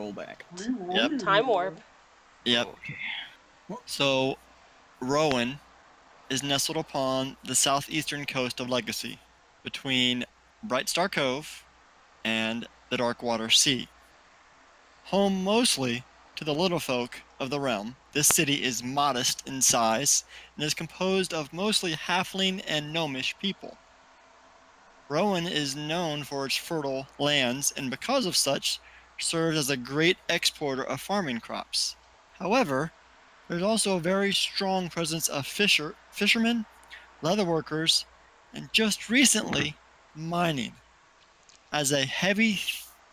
roll back. Yep. Time warp. Yep. Okay. So, Rowan is nestled upon the southeastern coast of Legacy, between Bright Star Cove and the Darkwater Sea. Home mostly to the little folk of the realm, this city is modest in size and is composed of mostly halfling and gnomish people. Rowan is known for its fertile lands and because of such, serves as a great exporter of farming crops. However, there's also a very strong presence of fishermen, leatherworkers, and just recently, mining, as a heavy,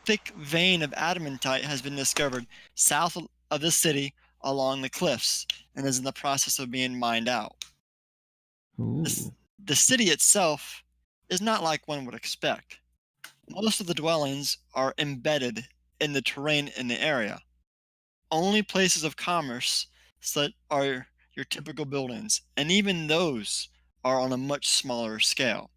thick vein of adamantite has been discovered south of the city along the cliffs and is in the process of being mined out. Ooh. The city itself is not like one would expect. Most of the dwellings are embedded in the terrain in the area. Only places of commerce are your typical buildings, and even those are on a much smaller scale.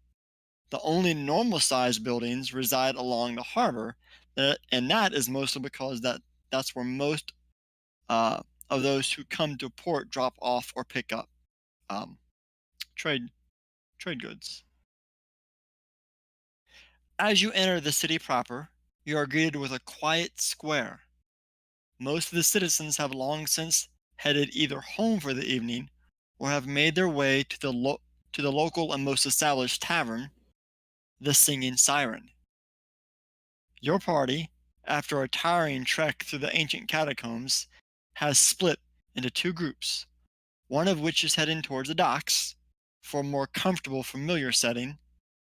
The only normal-sized buildings reside along the harbor, and that is mostly because that's where most of those who come to port drop off or pick up um, trade goods. As you enter the city proper, you are greeted with a quiet square. Most of the citizens have long since headed either home for the evening or have made their way to the local and most established tavern, the Singing Siren. Your party, after a tiring trek through the ancient catacombs, has split into two groups, one of which is heading towards the docks for a more comfortable, familiar setting,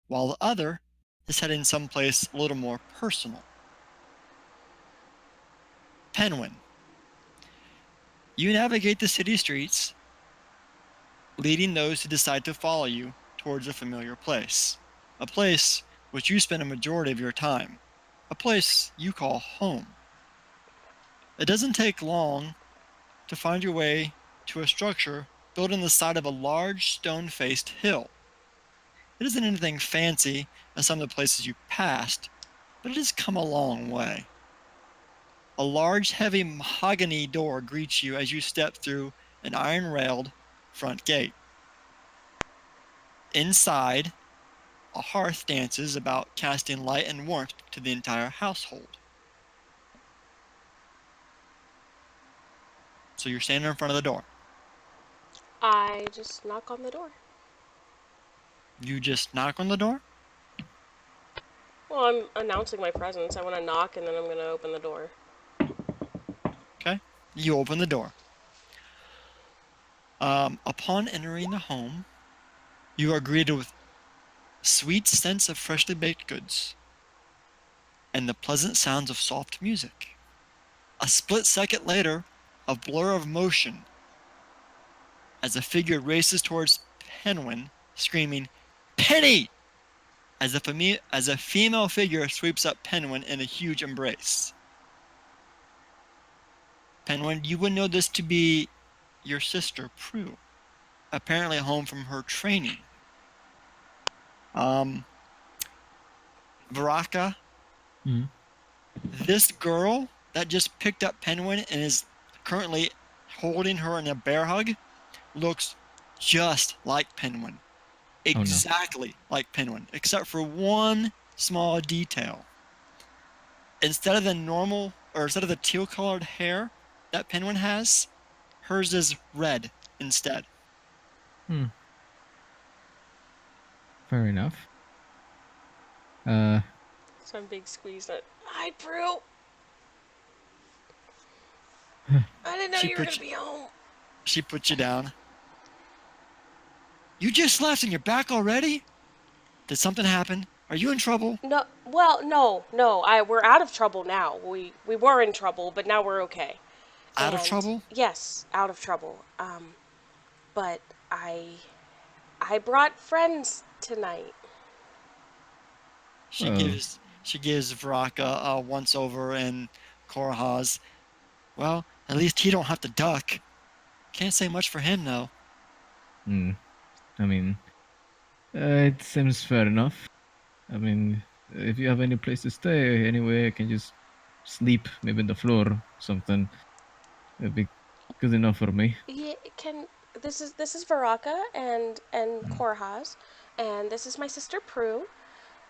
while the other is heading someplace a little more personal. Penguin. You navigate the city streets, leading those who decide to follow you towards a familiar place, a place which you spend a majority of your time, a place you call home. It doesn't take long to find your way to a structure built in the side of a large stone-faced hill. It isn't anything fancy as some of the places you passed, but it has come a long way. A large, heavy mahogany door greets you as you step through an iron-railed front gate. Inside, a hearth dances about, casting light and warmth to the entire household. So you're standing in front of the door. I just knock on the door. You just knock on the door? Well, I'm announcing my presence. I want to knock and then I'm going to open the door. Okay. You open the door. Upon entering the home, you are greeted with sweet scents of freshly baked goods and the pleasant sounds of soft music. A split second later, a blur of motion as a figure races towards Penguin, screaming, "Penny!" as a female figure sweeps up Penguin in a huge embrace. Penguin, you would know this to be your sister, Prue, apparently home from her training. Varaka, this girl that just picked up Penguin and is currently holding her in a bear hug looks just like Penguin. Exactly like Penguin, except for one small detail. Instead of the teal-colored hair that Penguin has, hers is red instead. Fair enough. Some big squeeze that. Hi, Prue. I didn't know you were going to be home. She puts you down. You just left and you're back already? Did something happen? Are you in trouble? No, well, no. We're out of trouble now. We were in trouble, but now we're okay. Out of trouble? Yes, out of trouble. But I brought friends tonight. She gives Vraka a once over and Korahaz. Well, at least he don't have to duck. Can't say much for him though. I mean, it seems fair enough. I mean, if you have any place to stay anyway, I can just sleep, maybe on the floor, something. That'd be good enough for me. Yeah, this is Varaka and Mm. Korhaz, and this is my sister Prue,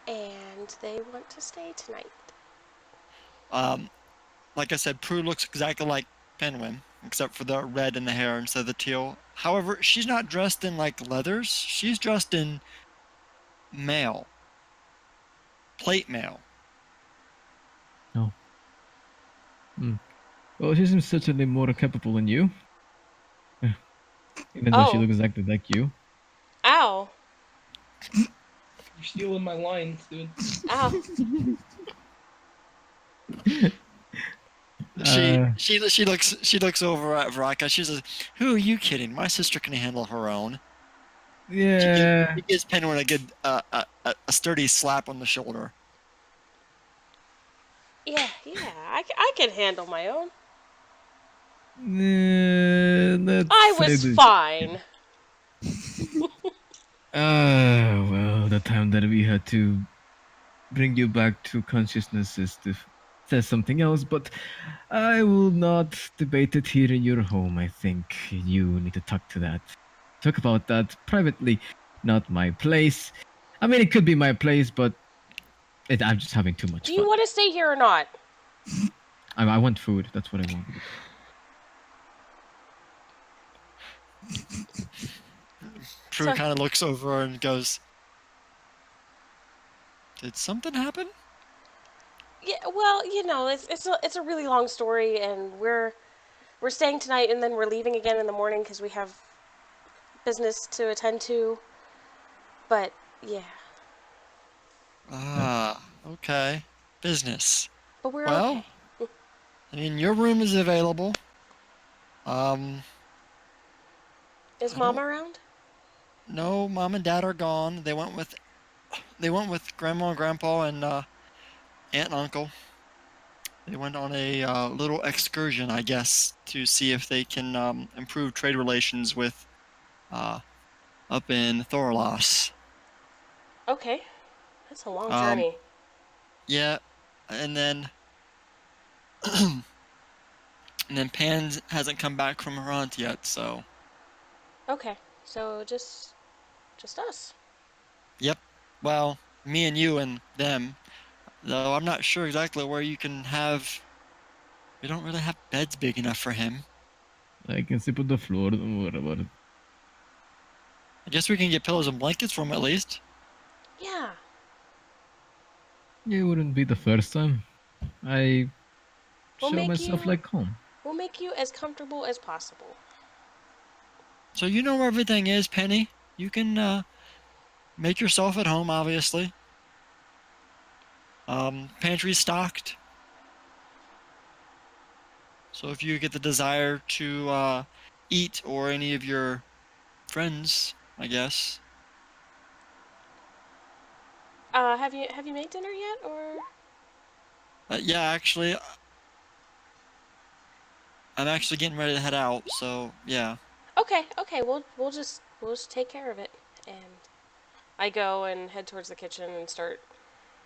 and they want to stay tonight. Like I said, Prue looks exactly like Penguin, except for the red in the hair instead of the teal. However, she's not dressed in like leathers. She's dressed in mail, plate mail. Oh. Mm. Well, she seems certainly more capable than you. Even though she Oh, looks exactly like you. ow, You're stealing my lines, dude. ow. She looks over at Vraka. She says, "Who are you kidding? My sister can handle her own." Yeah. She gives Penguin a good a sturdy slap on the shoulder. Yeah, I can handle my own. Let's I say was this. fine. Well, the time that we had to bring you back to consciousness says something else, but I will not debate it here in your home. I think you need to talk about that privately, not my place. I mean, it could be my place, but I'm just having too much Do you fun. want to stay here or not? I want food. That's what I want. Prue So, kind of looks over and goes, "Did something happen?" yeah, well, it's a really long story, and we're staying tonight, and then we're leaving again in the morning because we have business to attend to. But yeah, Ah, okay. Business. but we're Well, okay. I mean, your room is available. Um, Is I Mom don't around? know. Mom and Dad are gone. They went with Grandma and Grandpa and Aunt and Uncle. They went on a little excursion, I guess, to see if they can improve trade relations with uh, up in Thorlos. Okay, that's a long Um, journey. yeah, and then and then Pan hasn't come back from her aunt yet, so Okay, so just us. yep. Well, me and you and them, though I'm not sure exactly where you can have. We don't really have beds big enough for him. I can sleep on the floor. Don't worry about it. I guess we can get pillows and blankets for him at least. Yeah, It wouldn't be the first time. I we'll show make myself you like home. we'll make you as comfortable as possible. So you know where everything is, Penny. You can make yourself at home, obviously. Pantry's stocked. So if you get the desire to eat or any of your friends, I guess. Have you made dinner yet, or? Yeah, actually, I'm actually getting ready to head out. So yeah. Okay, we'll just take care of it. And I go and head towards the kitchen and start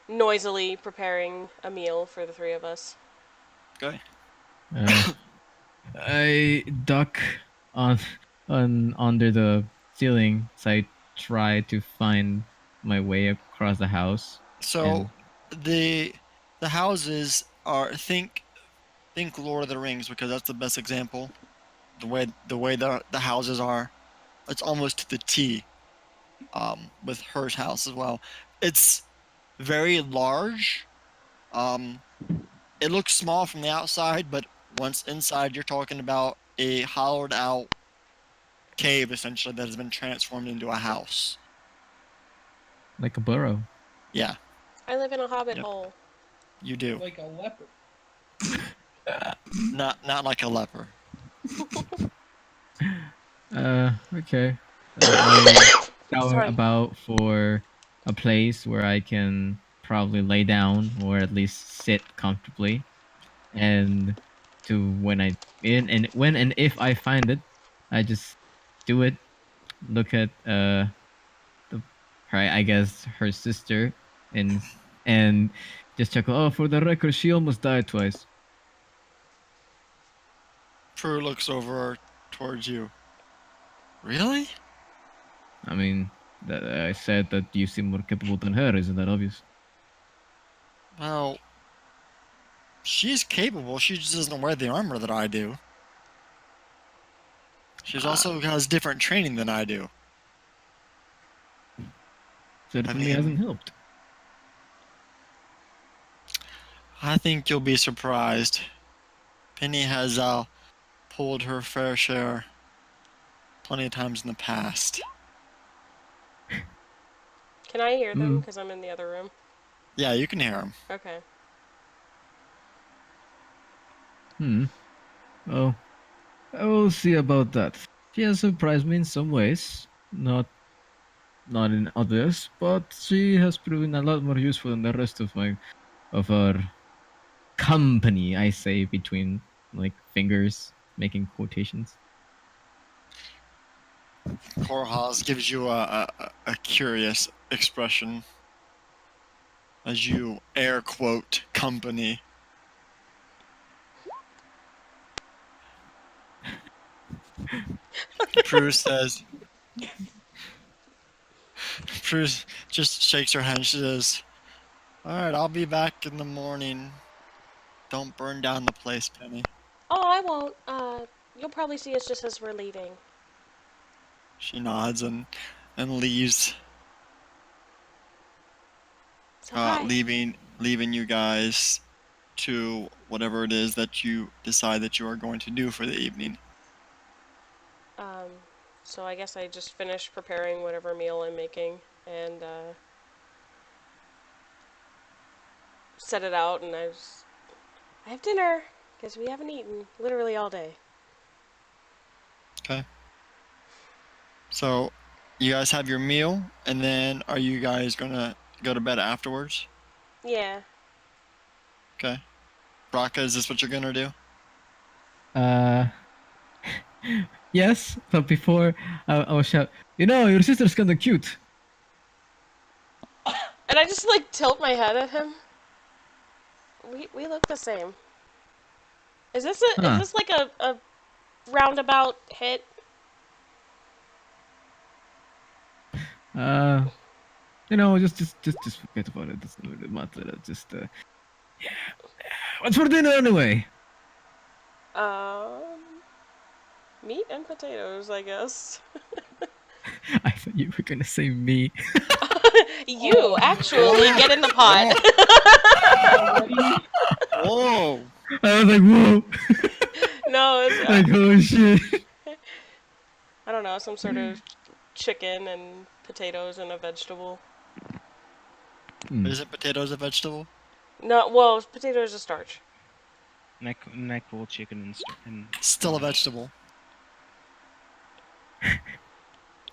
noisily preparing a meal for the three of us. Okay. Uh, I duck on under the ceiling, so I try to find my way across the house. So And the the houses are think Lord of the Rings because that's the best example. The way the houses are, it's almost to the T. With her house as well, it's very large. Um, it looks small from the outside, but once inside, you're talking about a hollowed out cave essentially that has been transformed into a house. like a burrow. Yeah, I live in a hobbit yep, hole. you do. Like a leopard. Not like a leper. Okay. I scour Sorry. about for a place where I can probably lay down or at least sit comfortably. And to when I in and when and if I find it, I just do it. Look at the her I guess her sister and Just chuckle. Oh, for the record, she almost died twice. Prue looks over towards you. Really? I mean, I said that you seem more capable than her. Isn't that obvious? Well, she's capable. She just doesn't wear the armor that I do. She's also has different training than I do. Certainly hasn't helped. I think you'll be surprised. Penny has pulled her fair share plenty of times in the past. Can I hear them? Because I'm in the other room. Yeah, you can hear them. Okay. Oh, I will see about that. She has surprised me in some ways, not in others, but she has proven a lot more useful than the rest of our company. I say between like fingers, making quotations. Korhaz gives you a curious expression as you air quote company. Prue says, Prue just shakes her head and she says, "Alright, I'll be back in the morning. Don't burn down the place, Penny." Oh, I won't. You'll probably see us just as we're leaving. She nods and leaves, So hi. leaving you guys to whatever it is that you decide that you are going to do for the evening. So I guess I just finished preparing whatever meal I'm making and set it out, and I have dinner because we haven't eaten literally all day. Okay. So, you guys have your meal, and then are you guys gonna go to bed afterwards? Yeah. Okay. Raka, is this what you're gonna do? Yes, but before I will shout, your sister's kind of cute. And I just like tilt my head at him. We look the same. Is this like a roundabout hit? Just forget about it. Doesn't really matter. Just yeah. What's for dinner anyway? Meat and potatoes, I guess. I thought you were gonna say me. You actually get in the pot. Whoa! I was like, whoa. No, it's Like, oh shit. I don't know, some sort of chicken and potatoes and a vegetable. Isn't potatoes a vegetable? No, well, potatoes are starch. Neck full chicken and Still a vegetable.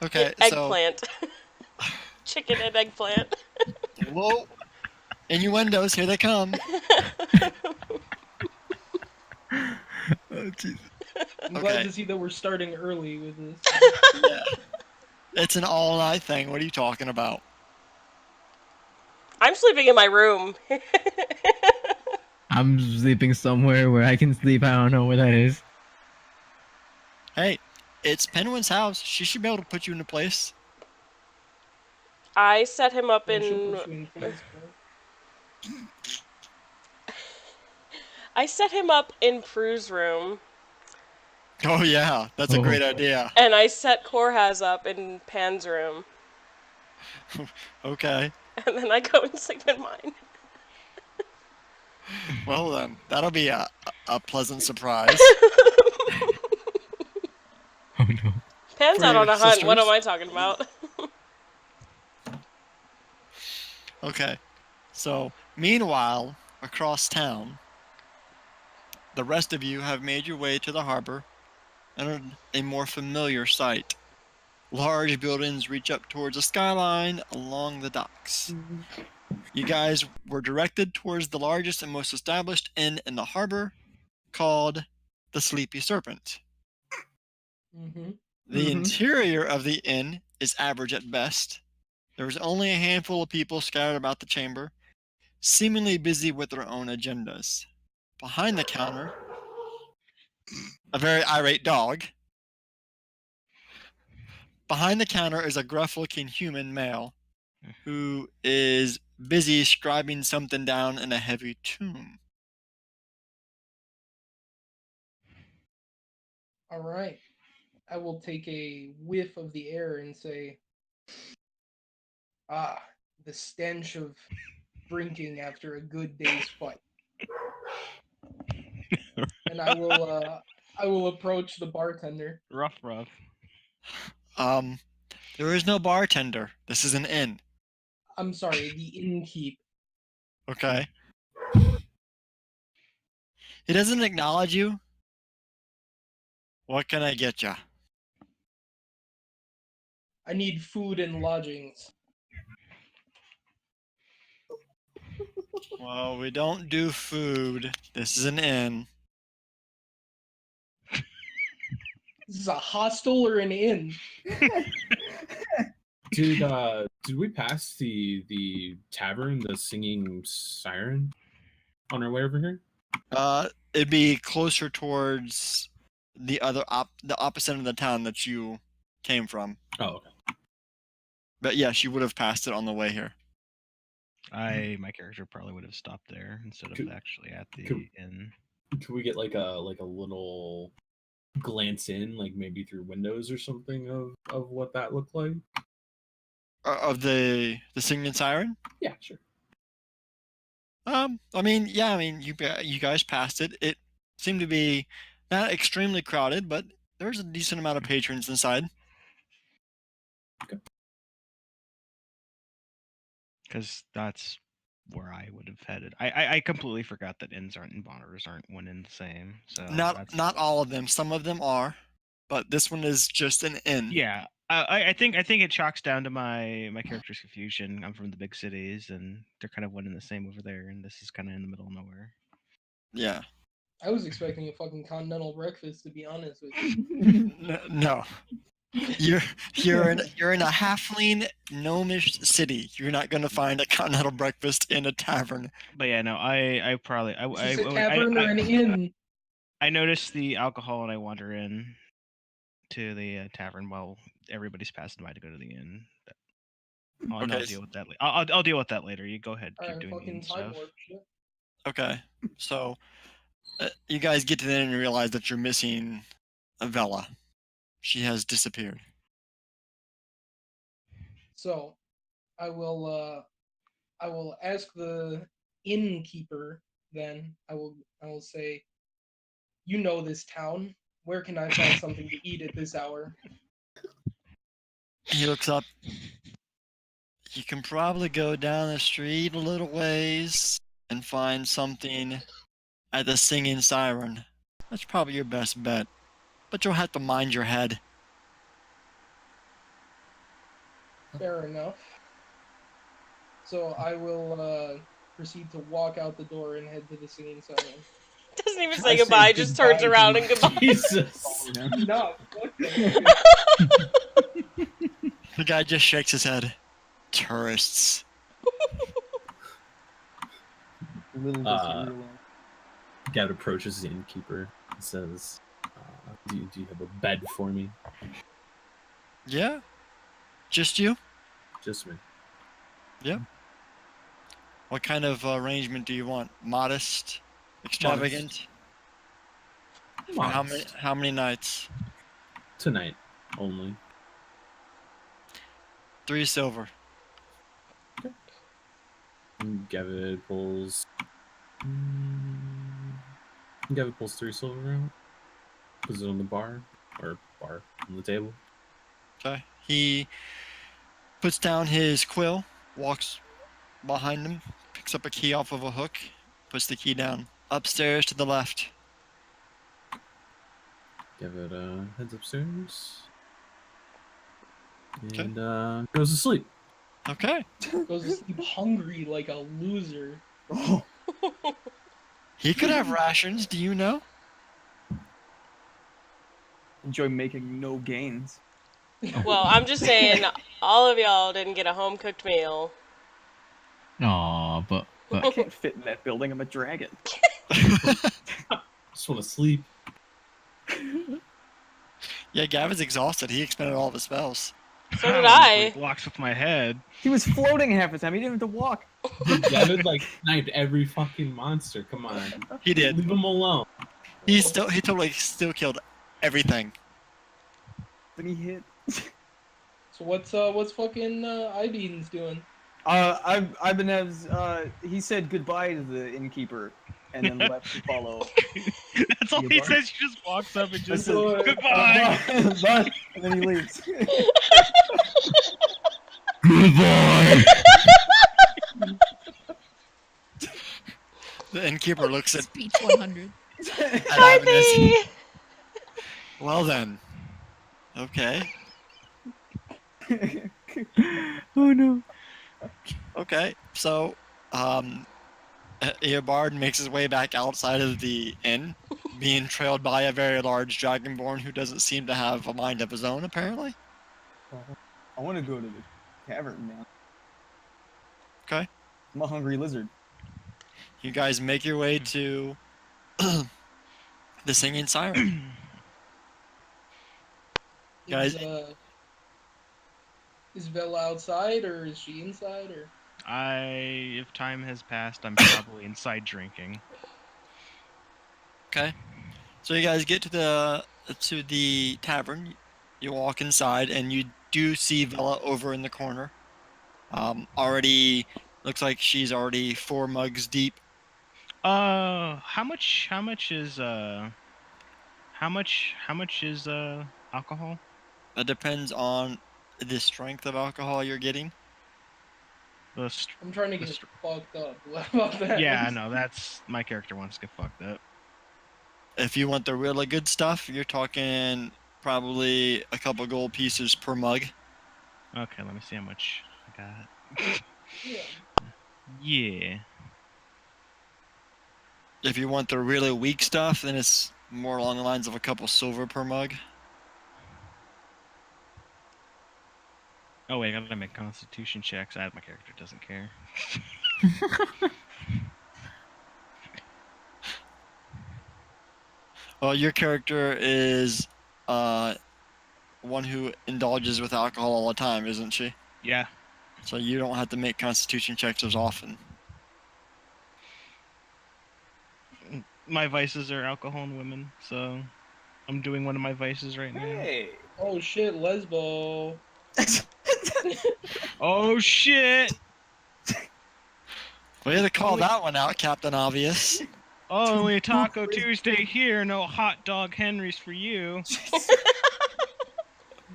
Okay, Eggplant. Chicken and eggplant. Whoa! Innuendos, here they come. Oh Jesus. I'm Okay. glad to see that we're starting early with this. Yeah. It's an all-night thing. What are you talking about? I'm sleeping in my room. I'm sleeping somewhere where I can sleep. I don't know where that is. Hey, it's Penguin's house. She should be able to put you into place. I set him up She'll put in. you in place, bro. I set him up in Prue's room, Oh yeah, that's a great idea. and I set Korhaz up in Pan's room, Okay. and then I go and sleep in mine. Well then, that'll be a pleasant surprise. Oh no. Pan's For out your on a hunt. What sisters? am I talking about? Okay. So, meanwhile, across town, the rest of you have made your way to the harbor and a more familiar sight. Large buildings reach up towards the skyline along the docks. You guys were directed towards the largest and most established inn in the harbor, called the Sleepy Serpent. The interior of the inn is average at best. There is only a handful of people scattered about the chamber, seemingly busy with their own agendas. Behind the counter, a very irate dog. Behind the counter is a gruff-looking human male who is busy scribing something down in a heavy tome. All right. I will take a whiff of the air and say, "Ah, the stench of drinking after a good day's fight." And I will approach the bartender. Rough. There is no bartender. This is an inn. I'm sorry, the innkeep. Okay. He doesn't acknowledge you. What can I get ya? I need food and lodgings. Well, we don't do food. This is an inn. This is a hostel or an inn? Did we pass the tavern, the singing siren, on our way over here? It'd be closer towards the the opposite of the town that you came from. Oh, okay. But yes, you would have passed it on the way here. My character probably would have stopped there instead of Could- actually at the could- inn. Can we get like a little glance in, like maybe through windows or something of what that looked like? Of the singing siren? Yeah, sure. I mean, yeah, I mean, you guys passed it. It seemed to be not extremely crowded, but there's a decent amount of patrons inside. Because that's where I would have headed. I completely forgot that inns and bars aren't one and the same. So Not all of them. Some of them are, but this one is just an inn. Yeah, I think it chalks down to my character's confusion. I'm from the big cities, and they're kind of one and the same over there, and this is kind of in the middle of nowhere. Yeah. I was expecting a fucking continental breakfast, to be honest with you. No. You're in a halfling gnomish city. You're not gonna find a continental breakfast in a tavern. But yeah, no, I probably Is this a tavern or an inn? I notice the alcohol and I wander in to the tavern while everybody's passing by to go to the inn. I'll Okay. deal with that. I'll deal with that later. You go ahead, keep Alright, doing the fucking inn time stuff. warp shit. Okay. So you guys get to the inn and realize that you're missing Avella. She has disappeared. So, I will ask the innkeeper. Then I will say, "You know this town. Where can I find something to eat at this hour?" He looks up. You can probably go down the street a little ways and find something at the singing siren. That's probably your best bet. But you'll have to mind your head. Fair enough. So I will proceed to walk out the door and head to the singing siren. Doesn't even I say say goodbye, just turns goodbye around to and goodbye. Jesus. No, fuck that. The guy just shakes his head. Tourists. Little does he realize. Gavin approaches the innkeeper and says, do you have a bed for me? Yeah? Just you? Just me. Yeah. What kind of arrangement do you want? Modest? Extravagant? For Modest. how many nights? Tonight only. 3 silver. And Gavin pulls 3 silver out. Puts it on the bar on the table. Okay. He puts down his quill, walks behind him, picks up a key off of a hook, puts the key down. Upstairs to the left. Gavin heads upstairs. Okay. And goes to sleep. Okay. Goes to sleep hungry like a loser. He could have rations, do you know? Enjoy making no gains. Well, I'm just saying, all of y'all didn't get a home-cooked meal. Aw, but I can't fit in that building. I'm a dragon. Just want to sleep. Yeah, Gavin's exhausted. He expended all of his spells. So did Ow, I. it blocks with my head. He was floating half the time. He didn't have to walk. Dude, Gavin like sniped every fucking monster. Come on. He did. Leave him alone. He totally still killed everything. Then he hit. So what's fucking Ibeans doing? I've been he said goodbye to the innkeeper and then left to follow. That's all he Goodbye. says. He just walks up and just says, Goodbye. goodbye. Bye. And then he leaves. Goodbye. The innkeeper looks at Speech 100. Hi, Agnes. me. Well then. Okay. Oh no. Okay. So, Eobard makes his way back outside of the inn, being trailed by a very large dragonborn who doesn't seem to have a mind of his own, apparently. I want to go to the tavern now. Okay. I'm a hungry lizard. You guys make your way to the Singing Siren. Guys- Is Vela outside or is she inside or? If time has passed, I'm probably inside drinking. Okay. So you guys get to the tavern. You walk inside, and you do see Vela over in the corner. Already looks like she's already 4 mugs deep. How much is alcohol? That depends on the strength of alcohol you're getting. I'm trying to The get str- fucked up. What about that? Yeah, I know. That's my character wants to get fucked up. If you want the really good stuff, you're talking probably a couple gold pieces per mug. Okay, let me see how much I got. Yeah. Yeah. If you want the really weak stuff, then it's more along the lines of a couple silver per mug. Oh wait, I gotta make Constitution checks. My character doesn't care. Well, your character is one who indulges with alcohol all the time, isn't she? Yeah. So you don't have to make constitution checks as often. My vices are alcohol and women, so I'm doing one of my vices right now. Hey. Oh shit, Lesbo. Oh shit! Way to call that one out, Captain Obvious. Oh, only Taco Tuesday here. No hot dog Henrys for you.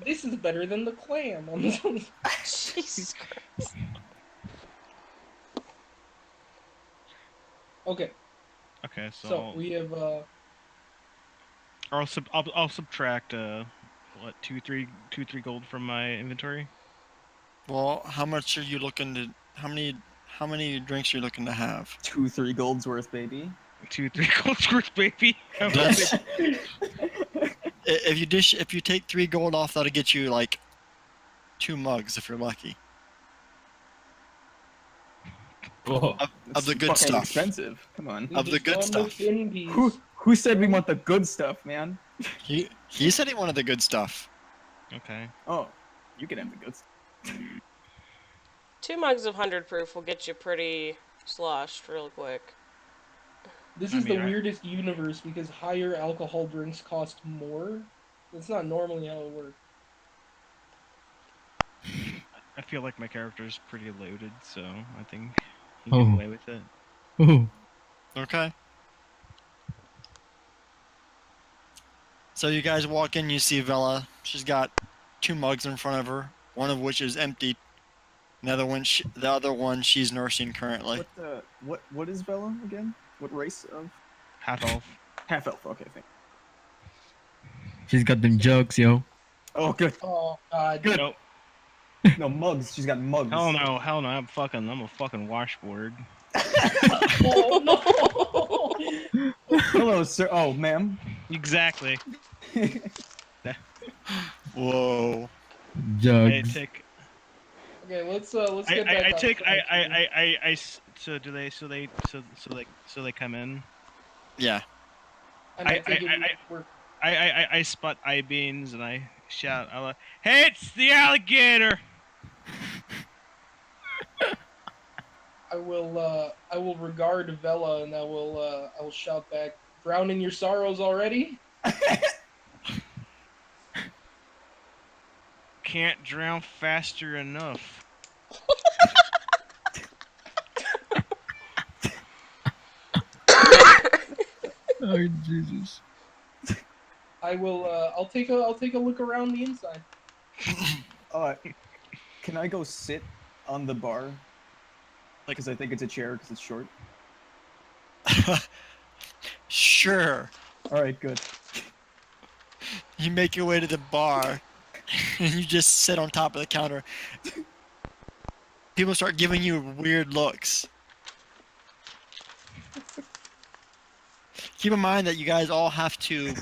This is better than the clam. Jesus Christ. Okay, Okay, so we have I'll subtract what 2-3 gold from my inventory. Well, how much are you looking to? How many drinks are you looking to have? 2-3 golds worth, baby. 2-3 gold worth, baby. That's- If you take 3 gold off, that'll get you like 2 mugs if you're lucky. Whoa. Of the good fucking stuff. Expensive. Come on. Of the good stuff. Who said we want the good stuff, man? He said he wanted the good stuff. Okay. Oh, you can have the good stuff. 2 mugs of 100 proof will get you pretty sloshed real quick. This I is mean, the weirdest universe because higher alcohol drinks cost more. That's not normally how it works. I feel like my character is pretty loaded, so I think he can get Oh. away with it. Oh. Okay. So you guys walk in, you see Vela. She's got 2 mugs in front of her, one of which is empty. The other one she's nursing currently. What is Vela again? What race of? Half elf. Half elf. Okay, thank. She's got them jugs, yo. Oh, good. Oh god. Good. Nope. No mugs. She's got mugs. Hell no. I'm a fucking washboard. Oh no. Hello, sir. Oh, ma'am. Exactly. Whoa. I Jugs. take. Okay, let's get back I on take. track here. So do they? So they? So they come in. Yeah. And I I- think I- we're I spot eye beams and I shout, "Hey, it's the alligator!" I will regard Vela and I will shout back, drowning your sorrows already? Can't drown faster enough. Oh Jesus! I'll take a look around the inside. Can I go sit on the bar? Like- Because I think it's a chair because it's short. Sure. All right, good. You make your way to the bar, and you just sit on top of the counter. People start giving you weird looks. Keep in mind that you guys all have to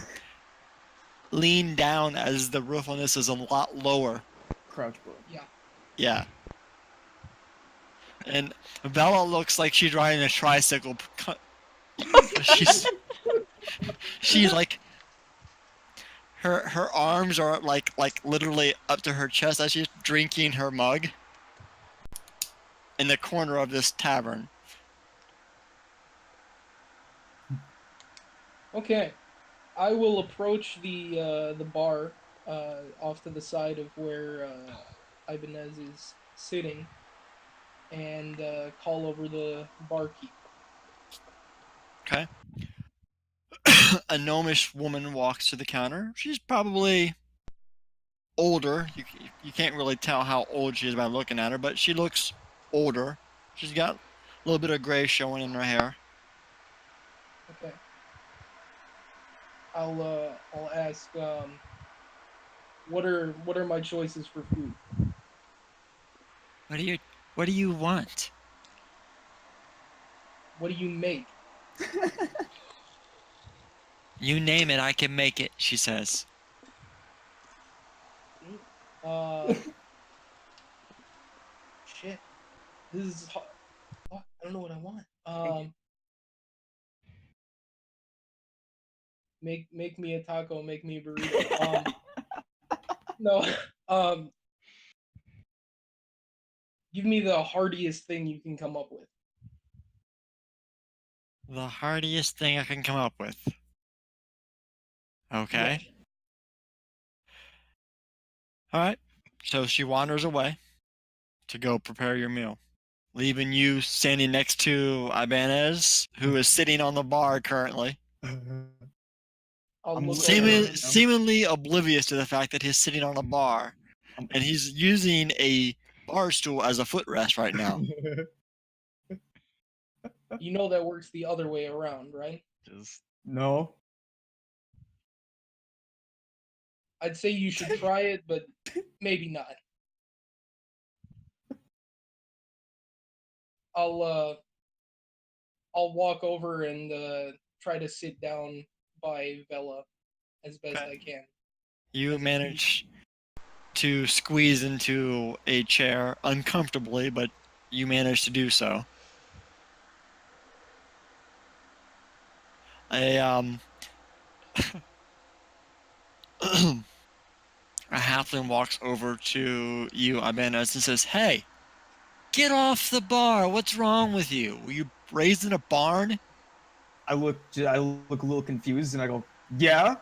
lean down as the roof on this is a lot lower. Crouch bar. Yeah. Yeah. And Bella looks like she's riding a tricycle. She's like her arms are like literally up to her chest as she's drinking her mug in the corner of this tavern. Okay. I will approach the bar off to the side of where Ibanez is sitting and call over the barkeep. Okay. A gnomish woman walks to the counter. She's probably older. You can't really tell how old she is by looking at her, but she looks older. She's got a little bit of gray showing in her hair. Okay. I'll ask what are my choices for food? What do you want? What do you make? You name it, I can make it, she says. Shit. This is hard. Fuck, I don't know what I want. Make me a taco, make me a burrito. No. Give me the hardiest thing you can come up with. The hardiest thing I can come up with. Okay. Yes. Alright. So she wanders away to go prepare your meal, leaving you standing next to Ibanez, who is sitting on the bar currently. I'll I'm look looking over. at it. Seemingly oblivious to the fact that he's sitting on a bar, and he's using a bar stool as a footrest right now. You know that works the other way around, right? Just No. I'd say you should try it, but maybe not. I'll walk over and try to sit down by Vela as best Okay. I can. You manage to squeeze into a chair uncomfortably, but you manage to do so. A a halfling walks over to you, Ibanez, and says, "Hey, get off the bar! What's wrong with you? Were you raised in a barn?" I look a little confused and I go, "Yeah,"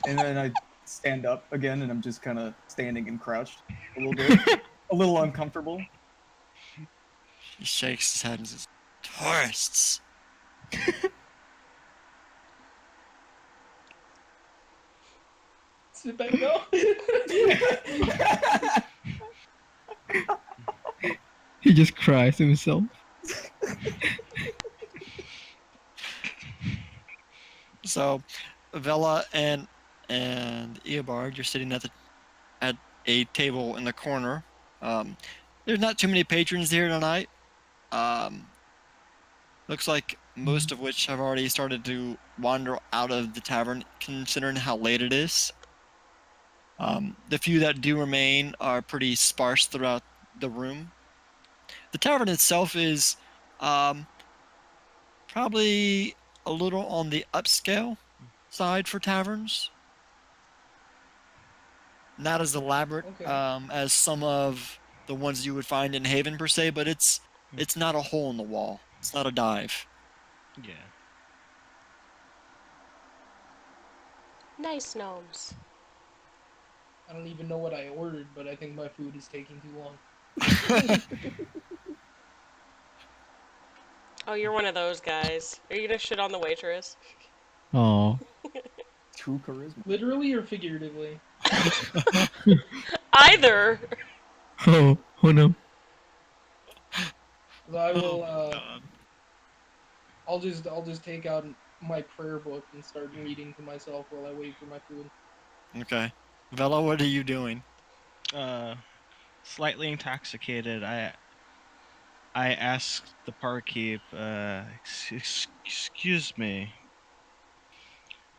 and then I stand up again and I'm just kind of standing and crouched a little bit, a little uncomfortable. He shakes his head and says, "Tourists." Sit back down. He just cries to himself. So, Vela and Eobard, you're sitting at a table in the corner. There's not too many patrons here tonight. Looks like most of which have already started to wander out of the tavern, considering how late it is. The few that do remain are pretty sparse throughout the room. The tavern itself is Probably a little on the upscale side for taverns. Not as elaborate Okay. as some of the ones you would find in Haven per se, but it's not a hole in the wall. It's not a dive. Yeah. Nice gnomes. I don't even know what I ordered, but I think my food is taking too long. Oh, you're one of those guys. Are you gonna shit on the waitress? Oh. True charisma. Literally or figuratively? Either. Oh. Oh no. So I will. God. I'll just take out my prayer book and start reading to myself while I wait for my food. Okay. Vela, what are you doing? Slightly intoxicated. I asked the barkeep, excuse me,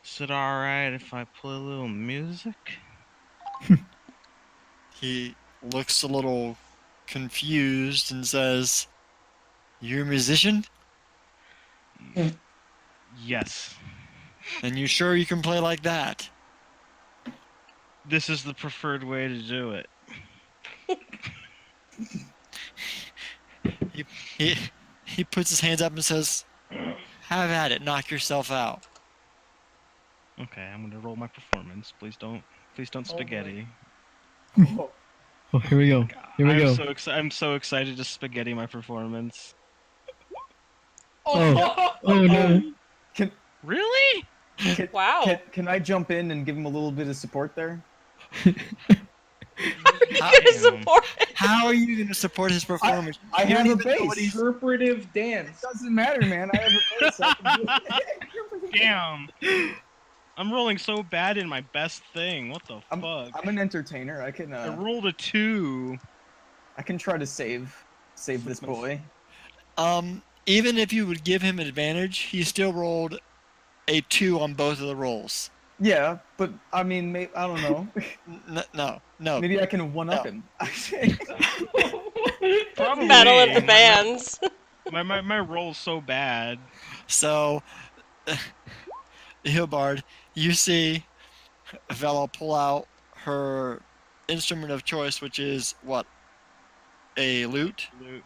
is it alright if I play a little music? He looks a little confused and says, "You're a musician? Yes. And you sure you can play like that?" This is the preferred way to do it. He puts his hands up and says, "Have at it, knock yourself out." Okay, I'm gonna roll my performance. Please don't boy. spaghetti. Oh, Oh, here we go. Here we go. I'm so excited to spaghetti my performance. Oh. Oh no. can, Really? Wow. can I jump in and give him a little bit of support there? Gonna support it. How are you going to support his performance? I You don't have a even know what bass. Interpretive dance. Doesn't matter, man. I have a bass. I can do it. Damn. I'm rolling so bad in my best thing. What the I'm fuck? an entertainer. I I rolled a 2. can try to save this boy. Even if you would give him advantage, he still rolled a 2 on both of the rolls. Yeah, but I mean, I don't know. No. Maybe I can one up No. him. Probably. Battle of the bands. My roll's so bad. So, Hilbard, you see Vela pull out her instrument of choice, which is what? A lute? Absolute.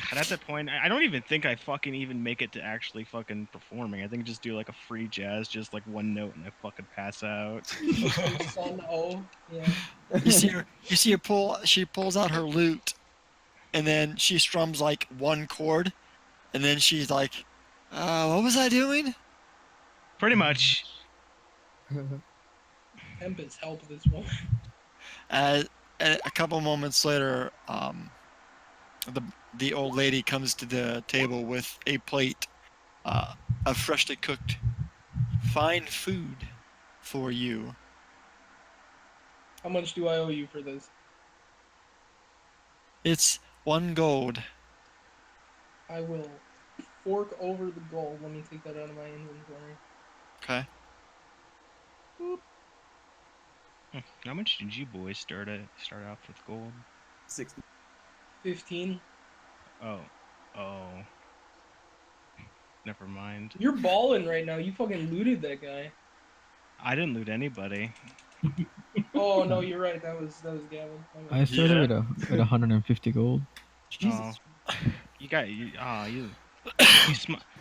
And at that point, I don't even think I fucking even make it to actually fucking performing. I think just do like a free jazz, just like one note, and I fucking pass out. Son O. Yeah. You see her pull. She pulls out her lute, and then she strums like one chord, and then she's like, "What was I doing?" Pretty much. Tempest, help this woman. A couple moments later, the old lady comes to the table with a plate of freshly cooked fine food for you. How much do I owe you for this? It's 1 gold. I will fork over the gold. Let me take that out of my inventory. Okay. How much did you boys start out with gold? 60. 15. Oh. Never mind. You're balling right now. You fucking looted that guy. I didn't loot anybody. Oh no, you're right. That was Gavin. My bad. I started Yeah. with 150 gold. Jesus. You got you. You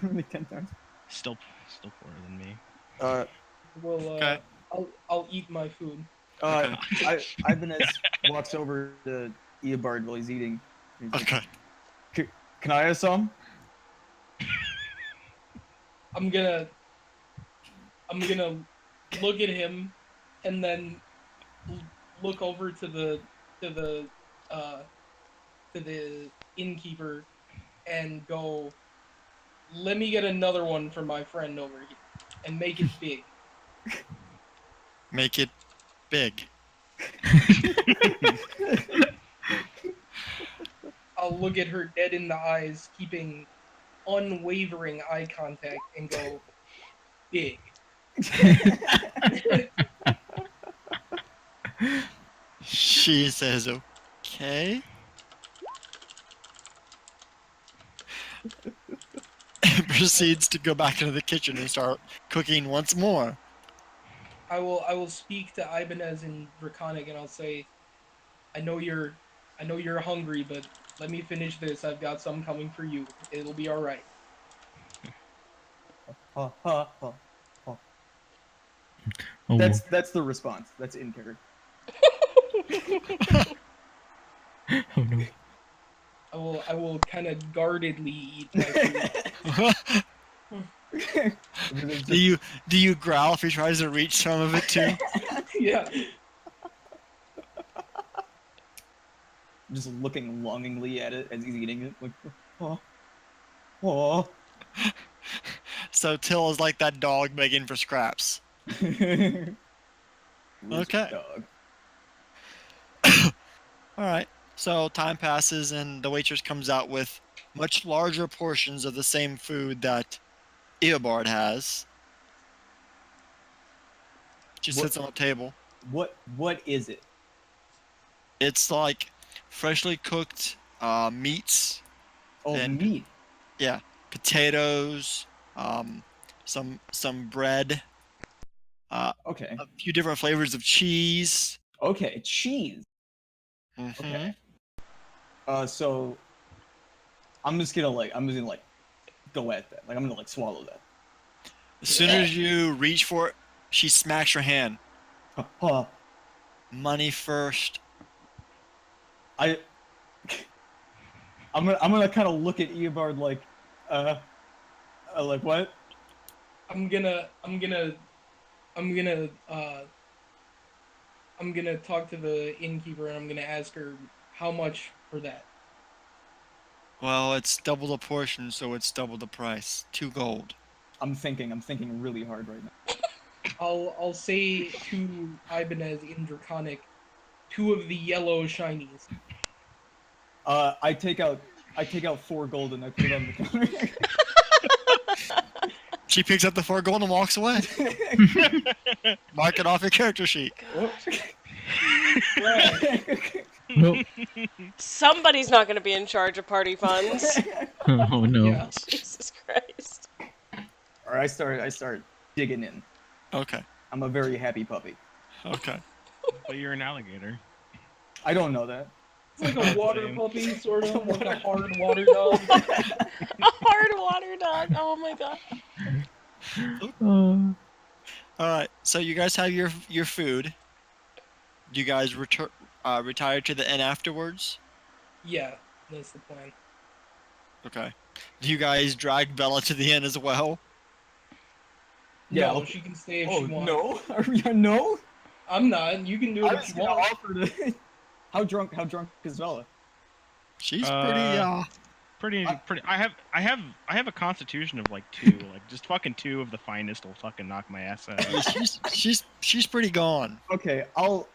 Only 10 times. still poorer than me. Well, Okay. I'll eat my food. Ibanez walks over to Eobard while he's eating. He's like, Okay. Can I have some? I'm gonna look at him and then look over to the innkeeper and go, let me get another one for my friend over here and make it big. Make it big. I'll look at her dead in the eyes, keeping unwavering eye contact, and go, big. She says, "Okay." proceeds to go back into the kitchen and start cooking once more. I will speak to Ibanez in Draconic and I'll say, I know you're hungry, but let me finish this. I've got some coming for you. It'll be all right. Ha ha ha. Oh, That's the response. That's in character. oh no. I will kind of guardedly eat my food. do you growl if he tries to reach some of it too? Yeah. Just looking longingly at it as he's eating it, like, oh, oh. So Till is like that dog begging for scraps. Lizard Okay. Dog. All right. So time passes and the waitress comes out with much larger portions of the same food that Eobard has. She sits on a table. What is it? It's like freshly cooked meats. Oh, And- meat. Yeah, potatoes, some bread, Okay. a few different flavors of cheese. Okay, cheese. Mhm. Okay. So I'm just gonna go at that. Like I'm gonna swallow that. As soon as you reach for it, she smacks your hand. Huh. Money first. I'm gonna kind of look at Eobard like what? I'm gonna talk to the innkeeper and I'm gonna ask her how much for that. Well, it's double the portion, so it's double the price. 2 gold. I'm thinking really hard right now. I'll say to Ibanez in Draconic, 2 of the yellow shinies. I take out 4 gold and I put it on the counter. She picks up the 4 gold and walks away. Mark it off your character sheet. Well, Somebody's not going to be in charge of party funds. oh no. Yeah. Jesus Christ. Or I start digging in. Okay. I'm a very happy puppy. Okay. But you're an alligator. I don't know that. It's like a water Same. puppy, sort of, like a hard water dog. A hard water dog. Oh my god. Uh, All right. So you guys have your food. Do you guys retire to the inn afterwards? Yeah, that's the plan. Okay. Do you guys drag Bella to the inn as well? Yeah, No, I'll- she can stay if Oh she wants. no! Are we, no? I'm not. You can do it I if was you gonna want. offer to. How drunk is Bella? She's Pretty. I- I have a constitution of like 2. Like just fucking 2 of the finest will fucking knock my ass out. she's pretty gone. Okay, I'll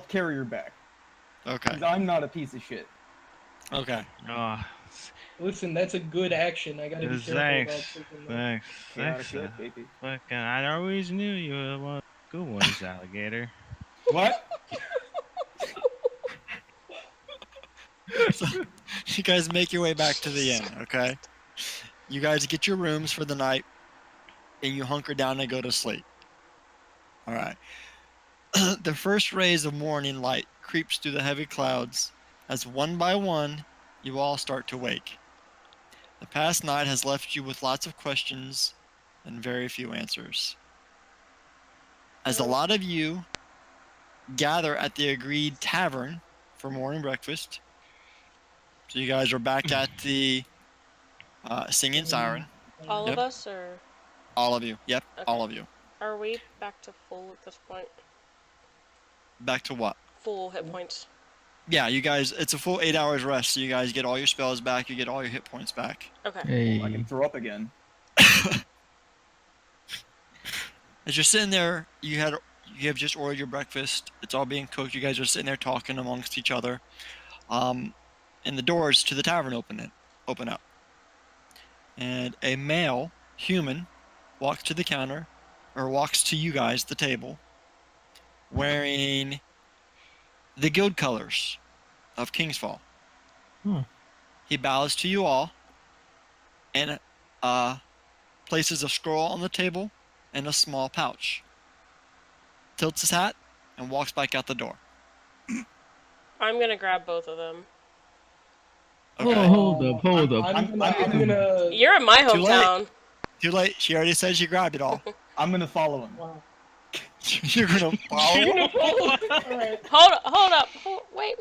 carry her back. Okay. 'Cause I'm not a piece of shit. Okay. Listen, that's a good action. I gotta be careful about Thanks. taking that. Thanks. Get out of Thanks. shit, baby. Fucking, I always knew you were one of the good ones, alligator. What? So you guys make your way back to the inn, okay? You guys get your rooms for the night and you hunker down and go to sleep. All right. The first rays of morning light creeps through the heavy clouds as one by one you all start to wake. The past night has left you with lots of questions and very few answers. As a lot of you gather at the agreed tavern for morning breakfast, so you guys are back at the Singing Siren. All Yep. of us, or All of you. Yep, Okay. all of you. are we back to full at this point? Back to what? Full hit points. Yeah, you guys, it's a full 8 hours rest, so you guys get all your spells back, you get all your hit points back. Okay. I can hey. throw up again. As you're sitting there, you have just ordered your breakfast. It's all being cooked. You guys are sitting there talking amongst each other. And the doors to the tavern open up. And a male human walks to the counter, or walks to you guys, the table, wearing the guild colors of Kingsfall. Huh. He bows to you all, and places a scroll on the table and a small pouch, tilts his hat, and walks back out the door. I'm gonna grab both of them. Okay. Oh, hold up, hold up. I'm gonna. You're in my Too late. hometown. Too late. She already said she grabbed it all. I'm gonna follow him. Wow. You're gonna follow You're him? gonna follow. All right. Hold up. Wait.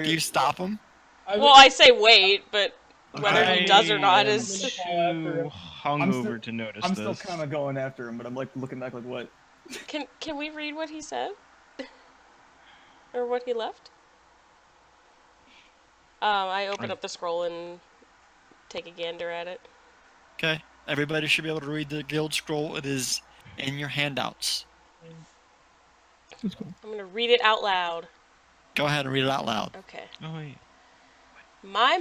Do you stop him? Well, I say wait, but whether I he does or not am is. too hungover to notice I'm this. still kind of going after him, but I'm like looking back like, what? Can we read what he said? Or what he left? I open up the scroll and take a gander at it. Okay. Everybody should be able to read the guild scroll. It is in your handouts. Let's go. I'm gonna read it out loud. Go ahead and read it out loud. Okay. Oh, wait. My,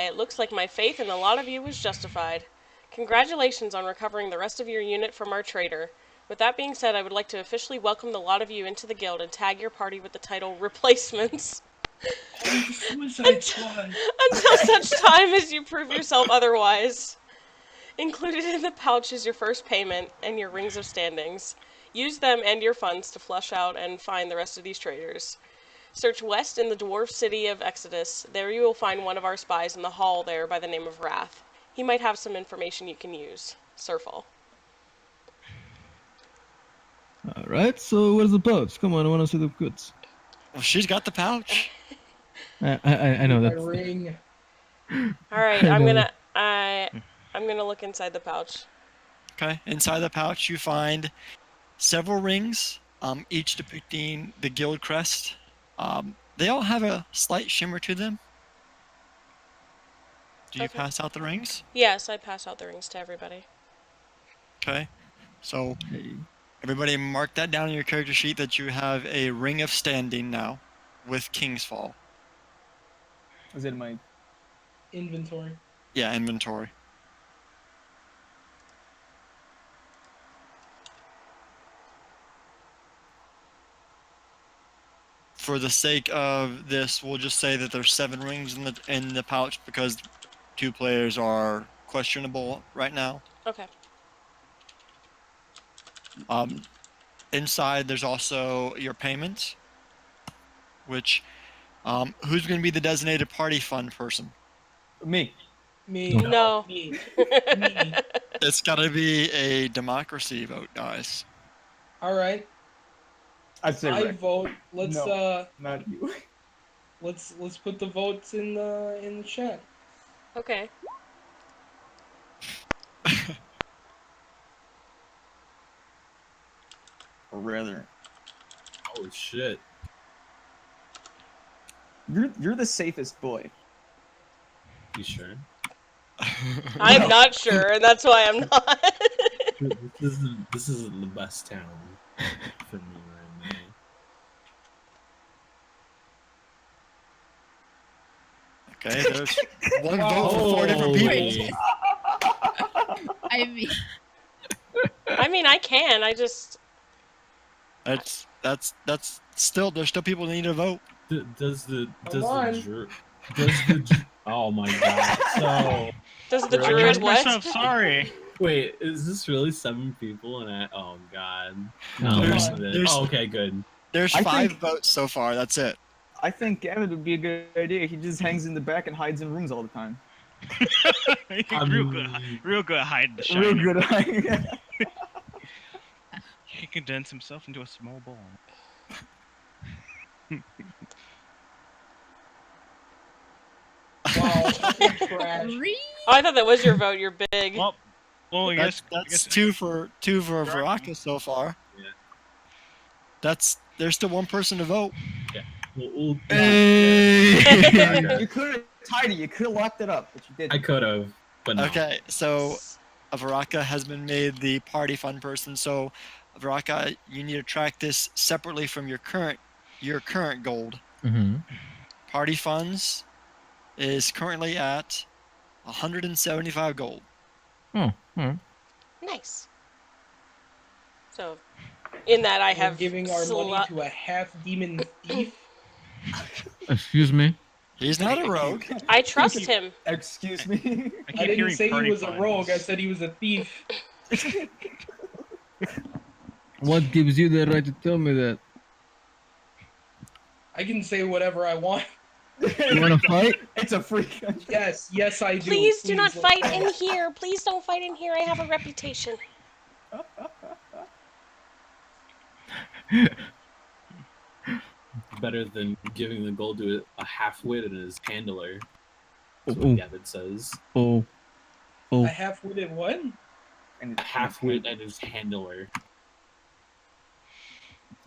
it looks like my faith in a lot of you was justified. Congratulations on recovering the rest of your unit from our traitor. With that being said, I would like to officially welcome the lot of you into the guild and tag your party with the title Replacements. Suicide Squad. Until such time as you prove yourself otherwise. Included in the pouch is your first payment and your rings of standings. Use them and your funds to flush out and find the rest of these traitors. Search west in the dwarf city of Exodus. There you will find one of our spies in the hall there by the name of Wrath. He might have some information you can use. Surfall. Alright, so where's the pouch? Come on, I want to see the goods. Well, she's got the pouch. I know My that. ring. Alright, I I'm know. gonna look inside the pouch. Okay. Inside the pouch, you find several rings, each depicting the guild crest. They all have a slight shimmer to them. Do you Okay. pass out the rings? Yes, I pass out the rings to everybody. Okay. So Hey. everybody mark that down in your character sheet that you have a ring of standing now with King's Fall. Is it in my? Inventory. Yeah, inventory. For the sake of this, we'll just say that there's 7 rings in the pouch because 2 players are questionable right now. Okay. Inside, there's also your payment, which who's going to be the designated party fund person? Me. Me. No. Me. Me. It's got to be a democracy vote, guys. All right. I'd say I Rick. vote. Let's No. Not you. let's put the votes in the chat. Okay. Or rather, Oh shit. you're the safest boy. You sure? I'm not sure, and that's why I'm not. This isn't the best town for me right now. Okay, there's one vote for 4 different people. I mean, I can. I just. That's still there's still people that need to vote. Oh my god. So Does the Right. I druid dressed what? myself, sorry. wait, is this really 7 people? And oh god. No. There's- Oh, okay, good. There's I 5 think- votes so far. That's it. I think Gavin would be a good idea. He just hangs in the back and hides in rooms all the time. real good at hiding the shine. Real good at hiding. He can condense himself into a small ball. Wow. fucking trash. Oh, I thought that was your vote. You're big. Well, I That's guess 2 for Varaka so far. Yeah. There's still one person to vote. We'll- Hey! You could have tied it. You could have locked it up, but you I didn't. could have, but no. Okay, so Varaka has been made the party fund person. So Varaka, you need to track this separately from your current gold. Mm-hmm. Party funds is currently at 175 gold. Oh, alright. Nice. So, in that I We're have giving our money slu- to a half demon thief. Excuse me? He's not a rogue. I trust him. Excuse me. I keep I didn't hearing say he party was a rogue. I puns. said he was a thief. What gives you the right to tell me that? I can say whatever I want. You want to fight? It's a free country. Yes, I do. Please do not let's fight go. in here. Please don't fight in here. I have a reputation. Better than giving the gold to a half-wit and his handler. That's Oh. what Gavin says. Oh. A half-witted what? And A half-wit and his handler.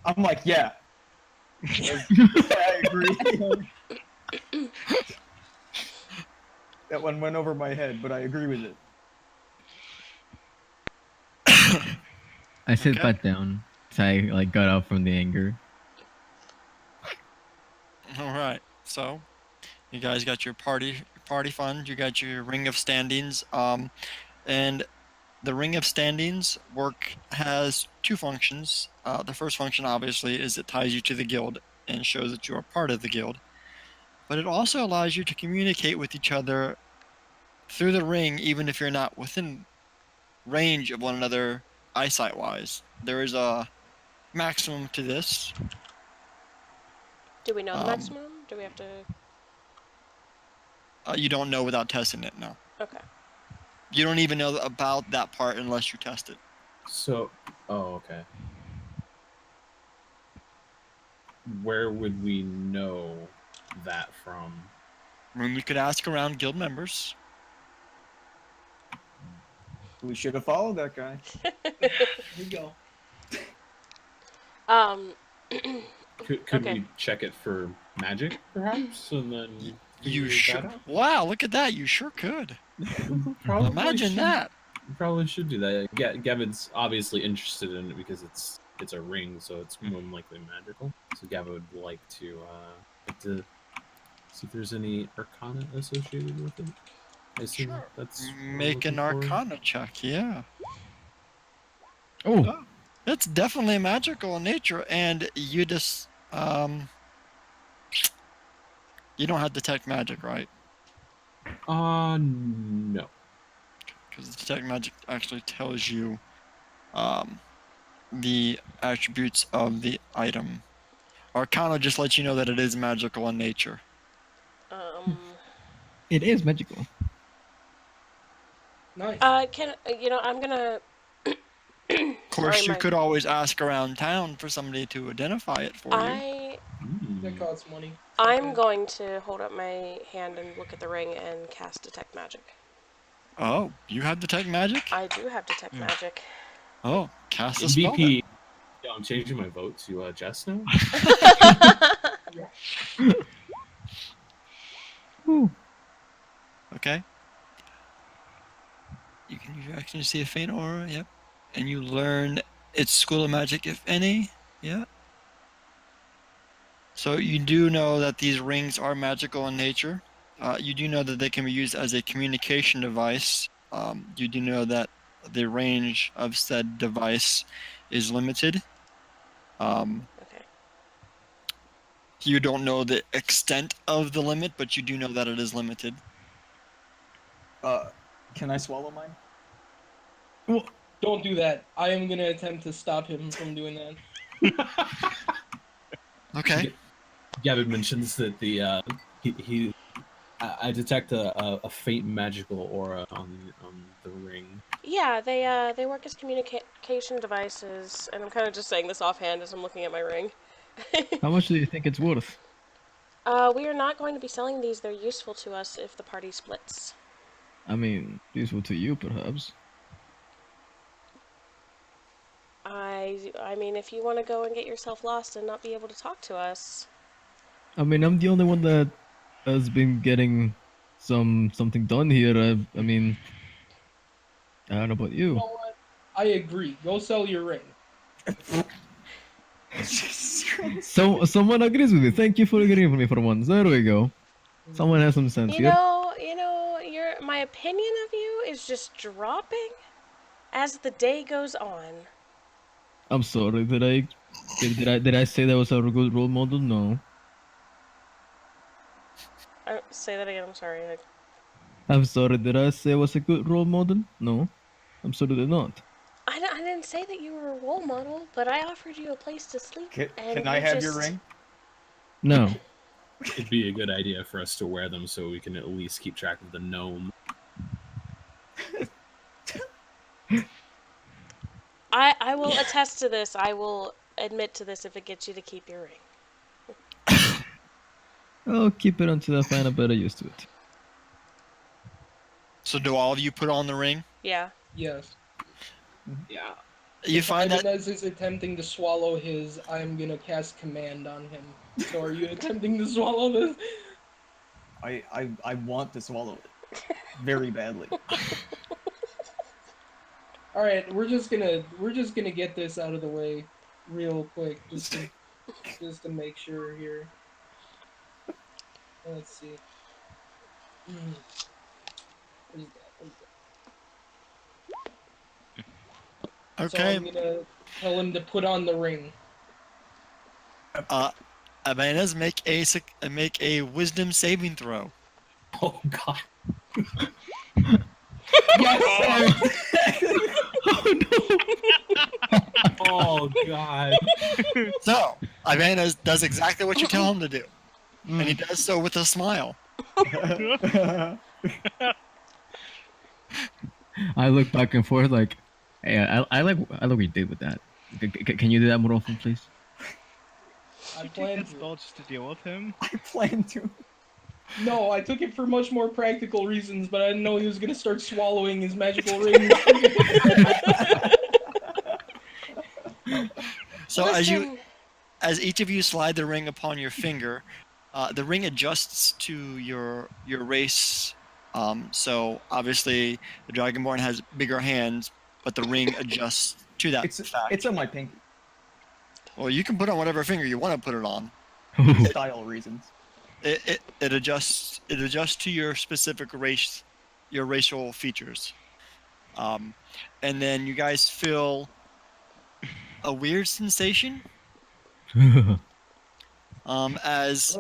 I'm like, yeah. I agree. That one went over my head, but I agree with it. I sit Okay. back down. So I got up from the anger. All right. So, you guys got your party fund. You got your ring of standings. And the ring of standings has two functions. The first function, obviously, is it ties you to the guild and shows that you are part of the guild. But it also allows you to communicate with each other through the ring, even if you're not within range of one another eyesight-wise. There is a maximum to this. Do we know the Um, maximum? Do we have to? You don't know without testing it, no. Okay. You don't even know about that part unless you test it. So, okay. Where would we know that from? We could ask around guild members. We should have followed that guy. Here we go. Could Okay. we check it for magic, perhaps, and then You figure sure? that out? Wow, look at that! You sure could. Probably Imagine should- that. Probably should do that. Gavin's obviously interested in it because it's a ring, so it's more than likely magical. So Gavin would like to see if there's any arcana associated with it. I assume Sure. that's what we're Make an looking for. arcana check, yeah. Oh. It's definitely magical in nature, and you just you don't have detect magic, right? No. Because detect magic actually tells you the attributes of the item. Arcana just lets you know that it is magical in nature. It is magical. Nice. I'm gonna. Of course, Sorry, you my- could always ask around town for somebody to identify it for you. That costs money. I'm going to hold up my hand and look at the ring and cast detect magic. Oh, you have detect magic? I do have detect magic. Oh, cast a spell. MVP. Yo, I'm changing my vote to Jess now. Ooh. Okay. You can use your action to see a faint aura, yep. And you learn its school of magic, if any. Yeah. So you do know that these rings are magical in nature. You do know that they can be used as a communication device. You do know that the range of said device is limited. Okay. You don't know the extent of the limit, but you do know that it is limited. Can I swallow mine? Well, Don't do that. I am gonna attempt to stop him from doing that. Okay. Gavin mentions that the I detect a faint magical aura on the ring. Yeah, they work as communication devices, and I'm kind of just saying this offhand as I'm looking at my ring. how much do you think it's worth? We are not going to be selling these. They're useful to us if the party splits. I mean, useful to you, perhaps. I mean, if you want to go and get yourself lost and not be able to talk to us. I mean, I'm the only one that has been getting something done here. I mean, I don't know about You you. know what? I agree. Go sell your ring. So someone agrees with me. Thank you for agreeing with me for once. There we go. Someone has some sense You here. know, my opinion of you is just dropping as the day goes on. I'm sorry. Did I say that was a good role model? No. Say that again. I'm sorry. I'm sorry, did I say I was a good role model? No. I'm sorry did not. I didn't say that you were a role model, but I offered you a place to sleep, and Can I you have just... your ring? No. It'd be a good idea for us to wear them so we can at least keep track of the gnome. I will attest to this. I will admit to this if it gets you to keep your ring. I'll keep it until I find a better use to it. So do all of you put on the ring? Yeah. Yes. Yeah. You find that Ibanez is attempting to swallow his I'm gonna cast command on him. So are you attempting to swallow this? I want to swallow it very badly. Alright, we're just gonna get this out of the way real quick, just to make sure here. Let's see. Where's that? So okay? I'm gonna tell him to put on the ring. Abanez, make a wisdom saving throw. Oh god. Yes! Oh god. So Abanez does exactly what you tell him to do, and he does so with a smile. I look back and forth like, hey, I like what you did with that. Can you do that more often, please? I Did you take plan that to. spell just to deal with him? I plan to. No, I took it for much more practical reasons, but I didn't know he was gonna start swallowing his magical ring. So Listen, as each of you slide the ring upon your finger, the ring adjusts to your race. So obviously the Dragonborn has bigger hands, but the ring adjusts to that fact. It's on my pinky. Well, you can put on whatever finger you want to put it on. Style reasons. It adjusts to your specific race, your racial features. And then you guys feel a weird sensation. As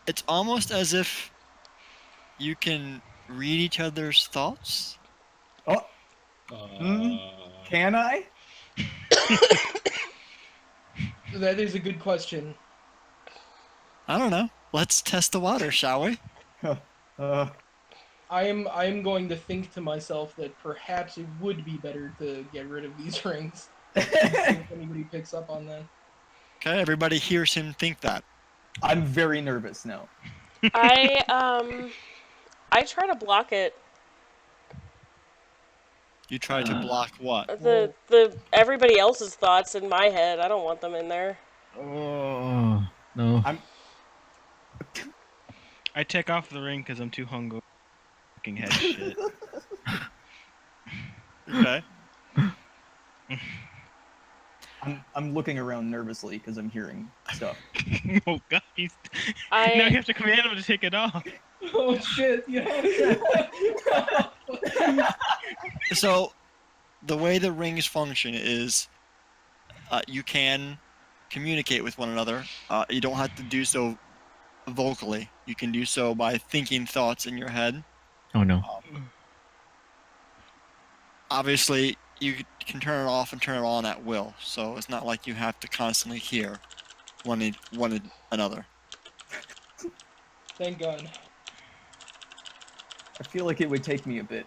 it's almost as if you can read each other's thoughts. Oh, can I? That is a good question. I don't know. Let's test the water, shall we? I am going to think to myself that perhaps it would be better to get rid of these rings. See if anybody picks up on that. Okay, everybody hears him think that. I'm very nervous now. I try to block it. You try to block what? The everybody else's thoughts in my head. I don't want them in there. Oh no. I take off the ring because I'm too hungover. Fucking head shit. Okay. I'm looking around nervously because I'm hearing stuff. Oh god, I- now you have to command him to take it off. Oh shit! Yeah. So, the way the rings function is, you can communicate with one another. You don't have to do so vocally. You can do so by thinking thoughts in your head. Oh no. Obviously, you can turn it off and turn it on at will. So it's not like you have to constantly hear one another. Thank God. I feel like it would take me a bit.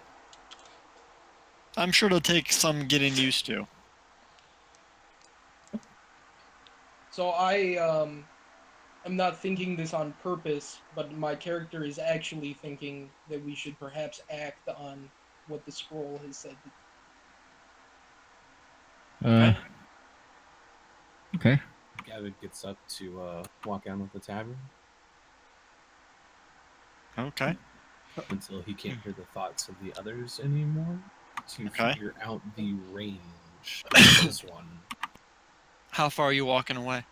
I'm sure it'll take some getting used to. So I'm not thinking this on purpose, but my character is actually thinking that we should perhaps act on what the scroll has said. Okay. Gavin gets up to walk out of the tavern Okay. until he can't hear the thoughts of the others anymore to Okay. figure out the range of this one. How far are you walking away?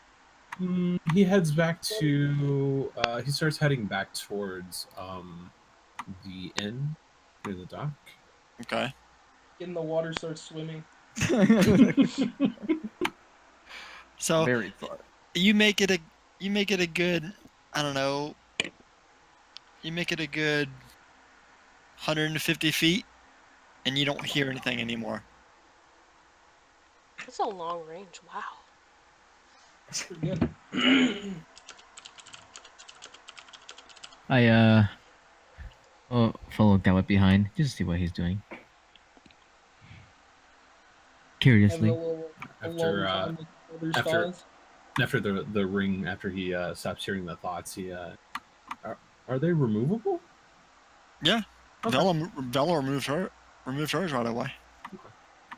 He heads back to. He starts heading back towards the inn near the dock. Okay. Get in the water, start swimming. So Very far. you make it a good, I don't know, you make it a good 150 feet, and you don't hear anything anymore. That's a long range. Wow. Pretty good. I follow Gallop behind just to see what he's doing. Having a Curiously. little After, alone time with other after- stars. After the ring, after he stops hearing the thoughts, he are they removable? Yeah. Okay. Vela removed hers right away.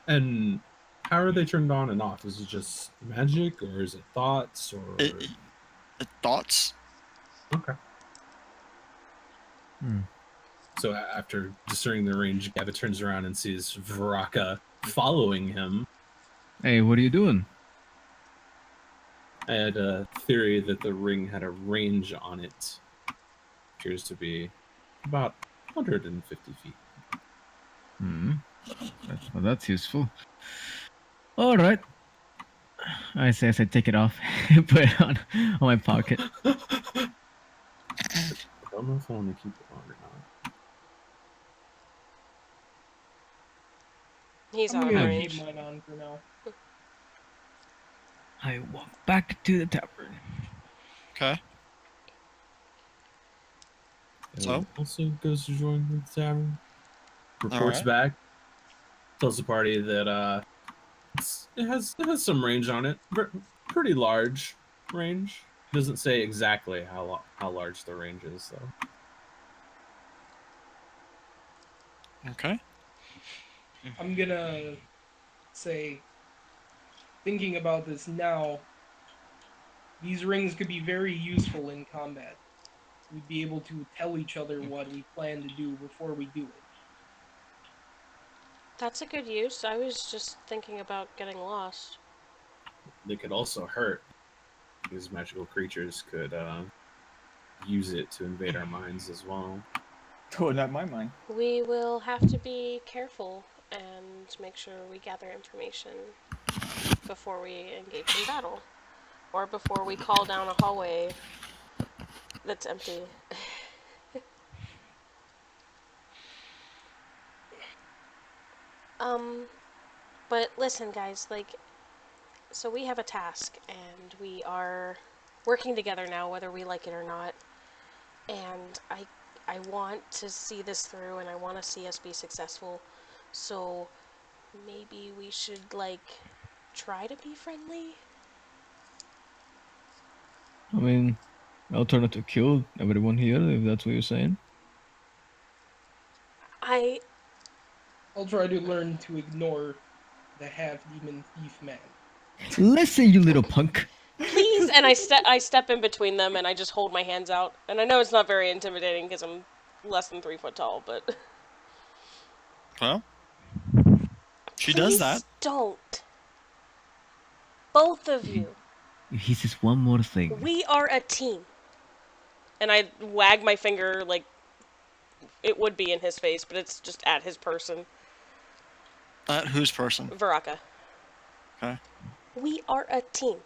And how are they turned on and off? Is it just magic, or is it thoughts, or Thoughts? okay? So after discerning the range, Gavin turns around and sees Varaka following him. Hey, what are you doing? I had a theory that the ring had a range on it. Appears to be about 150 feet. Well, that's useful. All right. I say, as I take it off, put it on my pocket. I don't know if I want to keep it on or not. He's I'm out of gonna range. keep mine on for now. I walk back to the tavern. Okay. So? Also goes to join the tavern. Reports Alright. back. Tells the party that it has some range on it. Pretty large range. Doesn't say exactly how large the range is though. Okay. I'm gonna say, thinking about this now, these rings could be very useful in combat. We'd be able to tell each other what we plan to do before we do it. That's a good use. I was just thinking about getting lost. They could also hurt. These magical creatures could use it to invade our minds as well. Oh, not my mind. We will have to be careful and make sure we gather information before we engage in battle. Or before we call down a hallway that's empty. But listen, guys, so we have a task, and we are working together now, whether we like it or not. And I want to see this through, and I want to see us be successful. So maybe we should try to be friendly. I mean, I'll try not to kill everyone here if that's what you're saying. I'll try to learn to ignore the half-demon thief man. Listen, you little punk. Please, and I step in between them, and I just hold my hands out. And I know it's not very intimidating because I'm less than 3 foot tall, but Well, she please does that. don't. Both of you. He says one more thing. We are a team. And I wag my finger like it would be in his face, but it's just at his person. At whose person? Varaka. Okay. We are a team.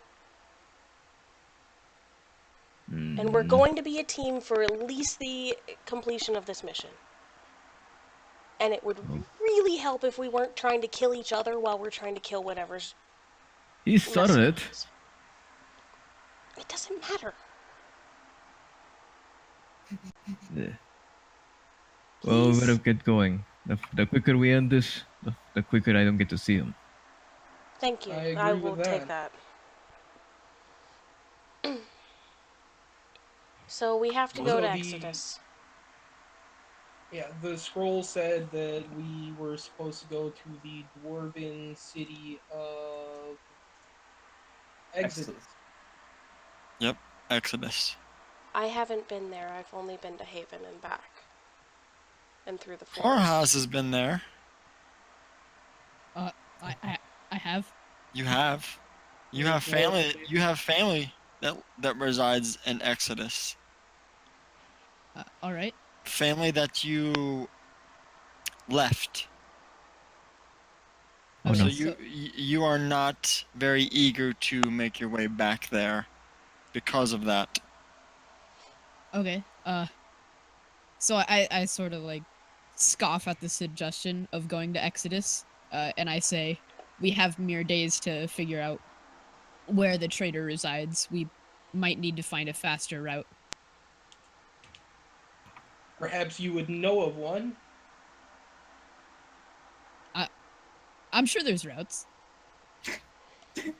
And we're going to be a team for at least the completion of this mission. And it would really help if we weren't trying to kill each other while we're trying to kill whatever's... He started it. It doesn't matter. Yeah. Well, we better get going. The quicker we end this, the quicker I don't get to see him. Thank you. I agree will with take that. So we have to go to Exodus. Yeah, the scroll said that we were supposed to go to the dwarven city of Exodus. Yep, Exodus. I haven't been there. I've only been to Haven and back. And through the forest. Farhouse has been there. I have. You have. You have family. You have family that resides in Exodus. All right. Family that you left. Oh, So no. you are not very eager to make your way back there because of that. Okay. So I sort of like scoff at the suggestion of going to Exodus, and I say we have mere days to figure out where the traitor resides. We might need to find a faster route. Perhaps you would know of one. I'm sure there's routes. You're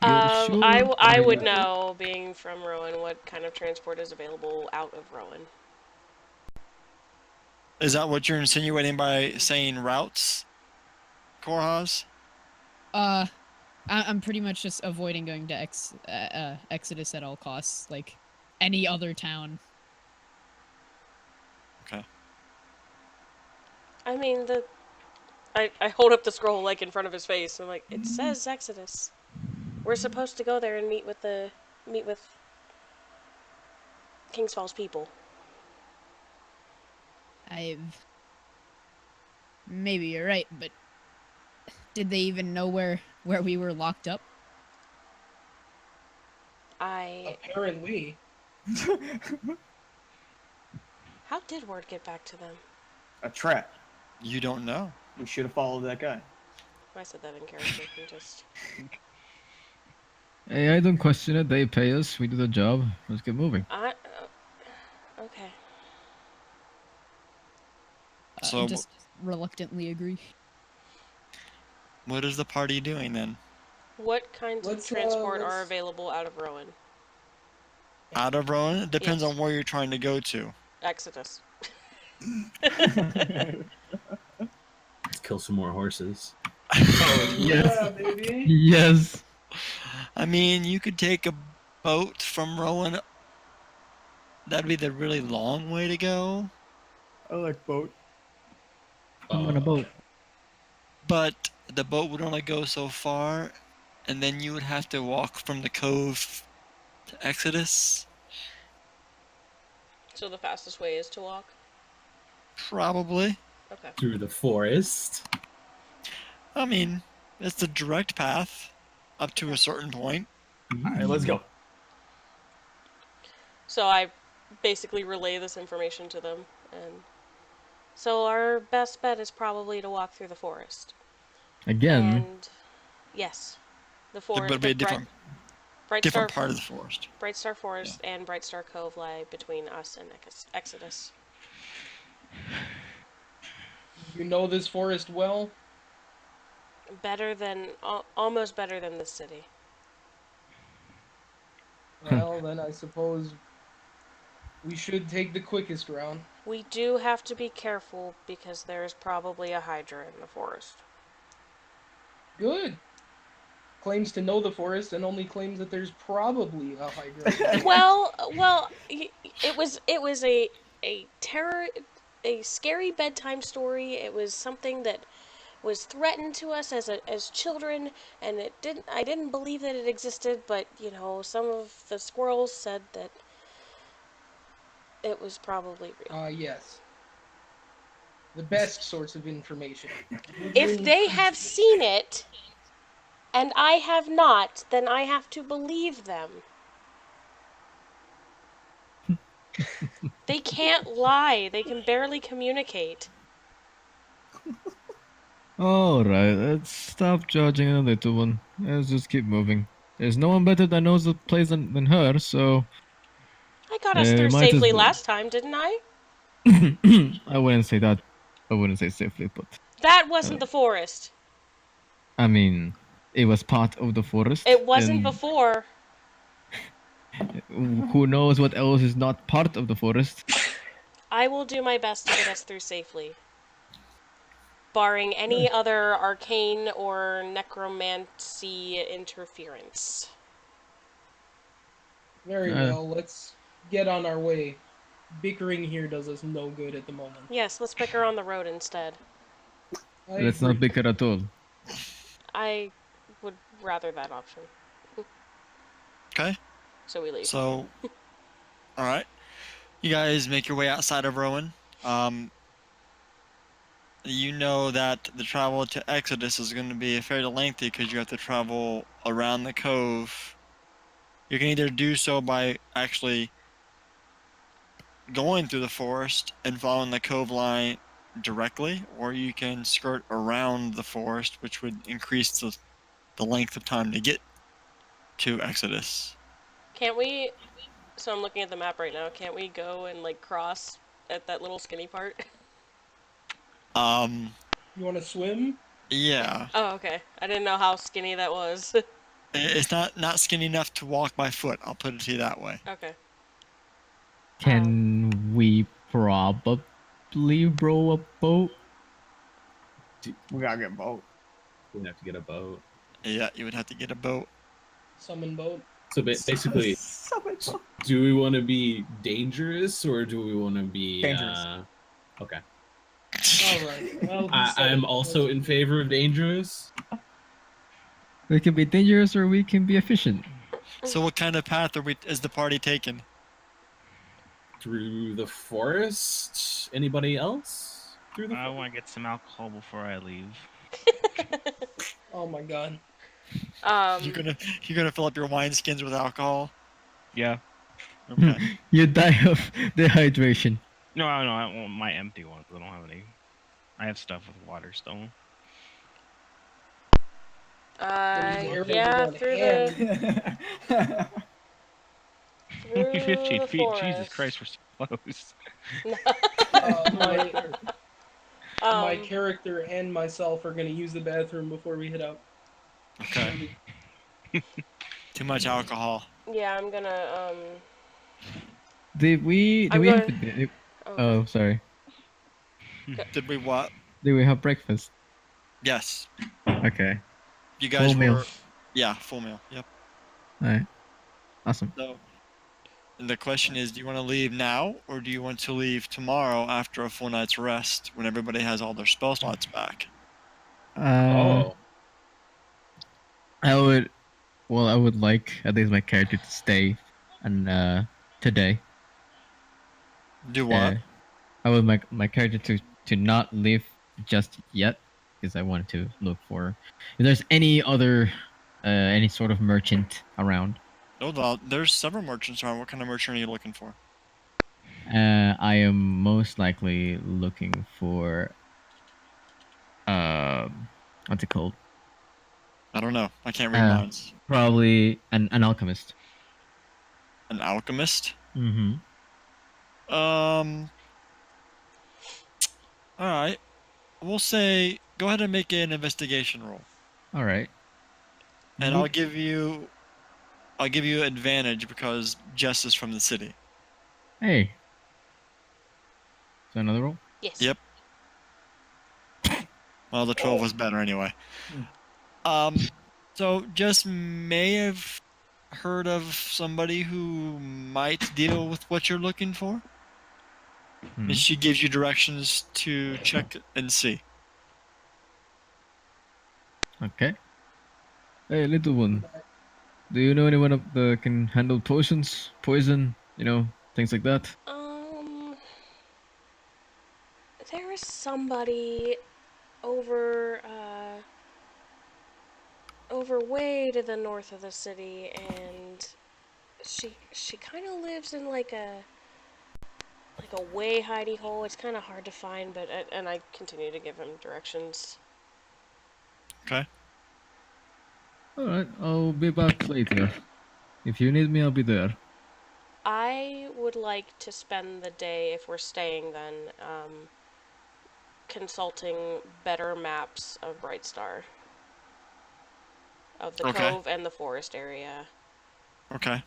sure? I would Yeah. know, being from Rowan, what kind of transport is available out of Rowan. Is that what you're insinuating by saying routes, Korhaz? I'm pretty much just avoiding going to Exodus at all costs, like any other town. Okay. I mean, I hold up the scroll like in front of his face. I'm like, it says Exodus. We're supposed to go there and meet with King's Falls people. Maybe you're right, but did they even know where we were locked up? Apparently. How did word get back to them? A trap. You don't know. We should have followed that guy. I said that in character. I'm just. Hey, I don't question it. They pay us. We do the job. Let's get moving. Okay. So, Just reluctantly agree. what is the party doing then? What kinds of transport are available out of Rowan? Out of Rowan? It depends Yes. on where you're trying to go to. Exodus. Let's kill some more horses. Oh, Yes. yeah, baby. Yes. I mean, you could take a boat from Rowan. That'd be the really long way to go. I like boat. I'm on a boat. But the boat would only go so far, and then you would have to walk from the cove to Exodus. So the fastest way is to walk? Probably. Okay. Through the forest. I mean, it's the direct path up to a certain point. All right, let's go. So I basically relay this information to them, and so our best bet is probably to walk through the forest. Again. And yes, the But forest. it'd be a different part of the forest. Bright Star Forest and Bright Star Cove lie between us and Exodus. You know this forest well? Almost better than the city. Well, then I suppose we should take the quickest route. We do have to be careful because there's probably a Hydra in the forest. Good. Claims to know the forest and only claims that there's probably a Hydra. Well, it was a scary bedtime story. It was something that was threatened to us as children, and I didn't believe that it existed, but some of the squirrels said that it was probably real. Yes. The best source of information. If they have seen it and I have not, then I have to believe them. They can't lie. They can barely communicate. Alright, let's stop judging a little one. Let's just keep moving. There's no one better that knows the place than her, so... I got us through might as safely well. last time, didn't I? I wouldn't say that. I wouldn't say safely, but... That wasn't the forest. I mean, it was part of the forest. It wasn't and before. Who knows what else is not part of the forest? I will do my best to get us through safely. Barring any other arcane or necromancy interference. Very well, let's get on our way. Bickering here does us no good at the moment. Yes, let's bicker on the road instead. Let's not bicker at all. I would rather that option. Okay. So we leave. So, all right. You guys make your way outside of Rowan. You know that the travel to Exodus is going to be fairly lengthy because you have to travel around the cove. You can either do so by actually going through the forest and following the cove line directly, or you can skirt around the forest, which would increase the length of time to get to Exodus. Can't we? So I'm looking at the map right now. Can't we go and like cross at that little skinny part? You want to swim? Yeah. Oh, okay. I didn't know how skinny that was. It's not skinny enough to walk by foot. I'll put it to you that way. Okay. Can we probably row a boat? We gotta get a boat. We have to get a boat. Yeah, you would have to get a boat. Summon boat. So basically, do we want to be dangerous or do we want to be Dangerous. Okay. All right. Well, I'm also in favor of dangerous. We can be dangerous or we can be efficient. So what kind of path is the party taking? Through the forest. Anybody else? Through the I forest? want to get some alcohol before I leave. Oh my god. You're gonna fill up your wineskins with alcohol? Yeah. Okay. You die of dehydration. No, I want my empty ones. I don't have any. I have stuff with water still. Yeah, through the 15 feet. forest. Jesus Christ, we're so close. My character and myself are gonna use the bathroom before we head out. Okay. Too much alcohol. Yeah, I'm gonna Did we I'm have going- oh sorry. Did we what? Did we have breakfast? Yes. Okay. You guys Full meal. were. Yeah, full meal. Yep. Alright. Awesome. So the question is, do you want to leave now or do you want to leave tomorrow after a full night's rest when everybody has all their spell slots back? Oh. I would like at least my character to stay and today. Do what? I would like my character to not leave just yet because I wanted to look for if there's any other any sort of merchant around. Oh, well, there's several merchants around. What kind of merchant are you looking for? I am most likely looking for what's it called? I don't know. I can't read minds. Probably an alchemist. An alchemist? Mm-hmm. Alright. We'll say go ahead and make an investigation roll. Alright. And I'll give you advantage because Jess is from the city. Hey. So another roll? Yes. Yep. Well, the 12 was better anyway. So Jess may have heard of somebody who might deal with what you're looking for. And she gives you directions to check and see. Okay. Hey, little one. Do you know anyone that can handle potions, poison, things like that? There is somebody over way to the north of the city, and she kind of lives in like a way hidey hole. It's kind of hard to find, but and I continue to give him directions. Okay. Alright, I'll be back later. If you need me, I'll be there. I would like to spend the day, if we're staying then, consulting better maps of Brightstar. Of the cove and the forest area. Okay.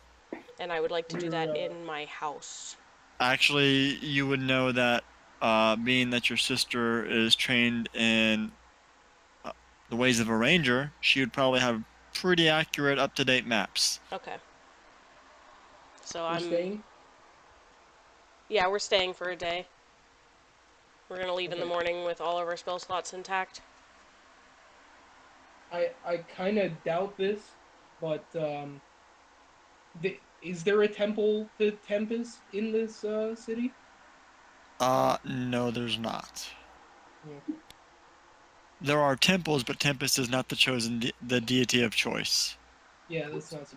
And I would like to do that in my house. Actually, you would know that being that your sister is trained in the ways of a ranger, she would probably have pretty accurate, up-to-date maps. Okay. So We're staying? Yeah, we're staying for a day. We're gonna leave in the morning with all of our spell slots intact. I kind of doubt this, but is there a temple to Tempest in this city? No, there's not. Okay. There are temples, but Tempest is not the chosen the deity of choice. Yeah, that's not.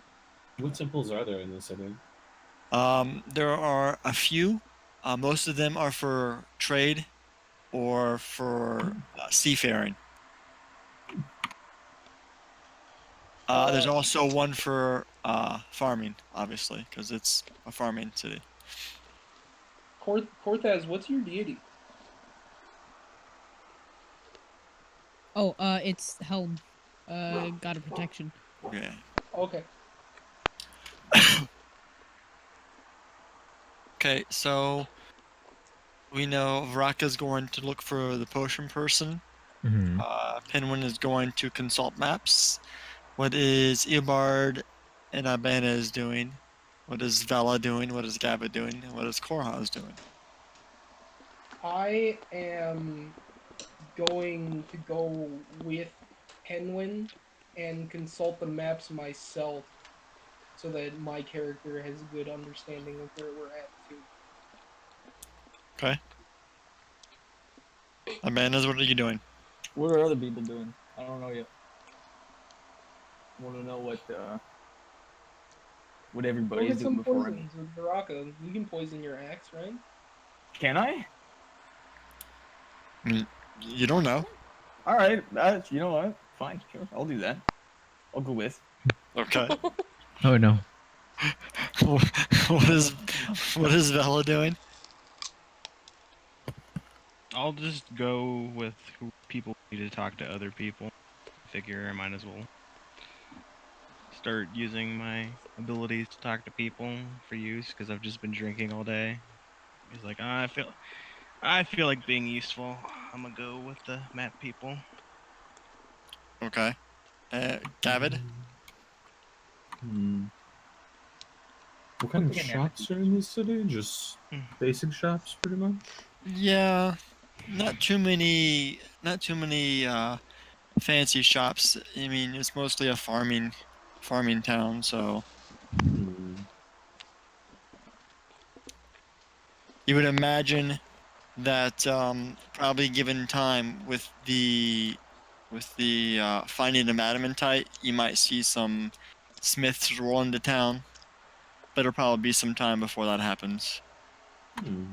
What temples are there in the city? There are a few. Most of them are for trade or for seafaring. There's also one for farming, obviously, because it's a farming city. Cortez, what's your deity? Oh, it's Helm. God of protection. Okay. Okay. Okay, so we know Vraka's going to look for the potion person. Mm-hmm. Pinwin is going to consult maps. What is Eobard and Abanez doing? What is Vela doing? What is Gava doing? And what is Korhaz doing? I am going to go with Penguin and consult the maps myself so that my character has a good understanding of where we're at too. Okay. Abanez, what are you doing? What are other people doing? I don't know yet. Want to know what Go everybody's get doing some before I. poisons with Baraka. You can poison your axe, right? Can I? You don't know. All right. You know what? Fine. Sure. I'll do that. I'll go with. Okay. Oh no. what is Vela doing? I'll just go with who people need to talk to other people. Figure I might as well start using my abilities to talk to people for use because I've just been drinking all day. He's like, I feel like being useful. I'm gonna go with the map people. Okay. Gavid? Hmm. What kind of Again, shops are in this city? Just basic shops, pretty much. Yeah. Not too many fancy shops. I mean, it's mostly a farming town, so Hmm. you would imagine that probably given time with the finding of adamantite, you might see some smiths roll into town, but it'll probably be some time before that happens. Hmm.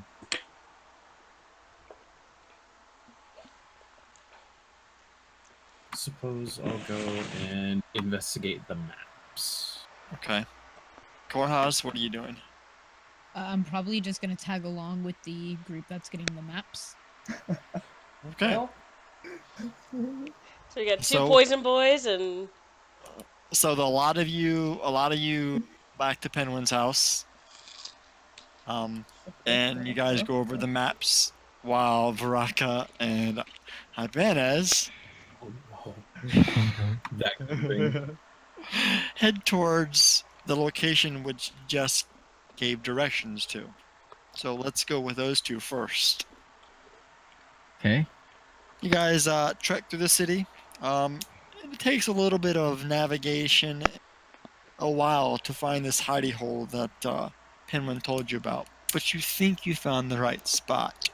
Suppose I'll go and investigate the maps. Okay. Korhas, what are you doing? I'm probably just gonna tag along with the group that's getting the maps. Okay. Well, So you got two So- poison boys and So a lot of you back to Penguin's house. And you guys go over the maps while Varaka and Ibanez Oh no. Oh no. That thing. head towards the location which just gave directions to. So let's go with those two first. Okay. You guys trek through the city. It takes a little bit of navigation, a while to find this hidey hole that Penman told you about, but you think you found the right spot.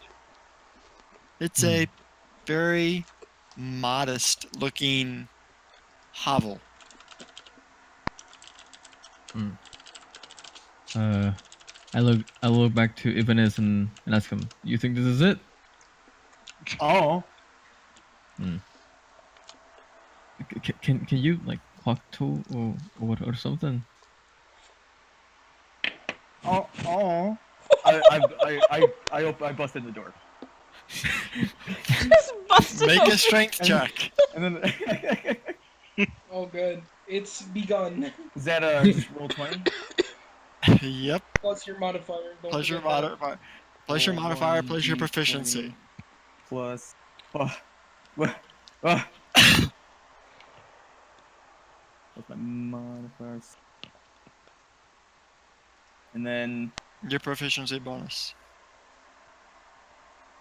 It's a very modest looking hovel. I look back to Ibanez and ask him, "You think this is it?" Oh. Can you like clock to or something? Oh. I busted the door. just busted Make open. a strength check. And then oh good. It's begun. is that just roll 20? Yep. Plus your modifier. Don't Plus your forget that. modifier. Plus your modifier. Plus your 1d20 proficiency. Plus. What's my modifiers? And then Your proficiency bonus.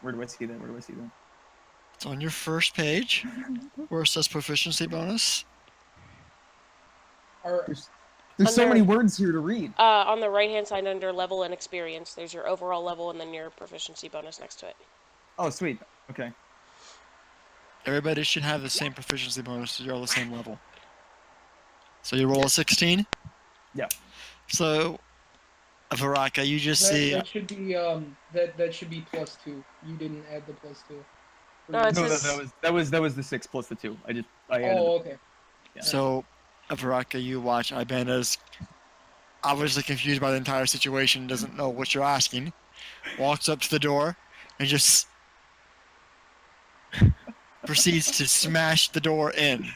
where do I see that? It's on your first page where it says proficiency bonus. There's so Under- many words here to read. On the right hand side under level and experience, there's your overall level and then your proficiency bonus next to it. Oh, sweet. Okay. Everybody should have the same proficiency bonus, so you're all the same level. So you roll a 16? Yeah. So Varaka, you just see. That should be that should be +2. You didn't add the +2. No, it No, says that was the 6 plus the 2. I added. Oh, okay. So, Varaka, you watch Ibanez, obviously confused by the entire situation, doesn't know what you're asking, walks up to the door and just proceeds to smash the door in,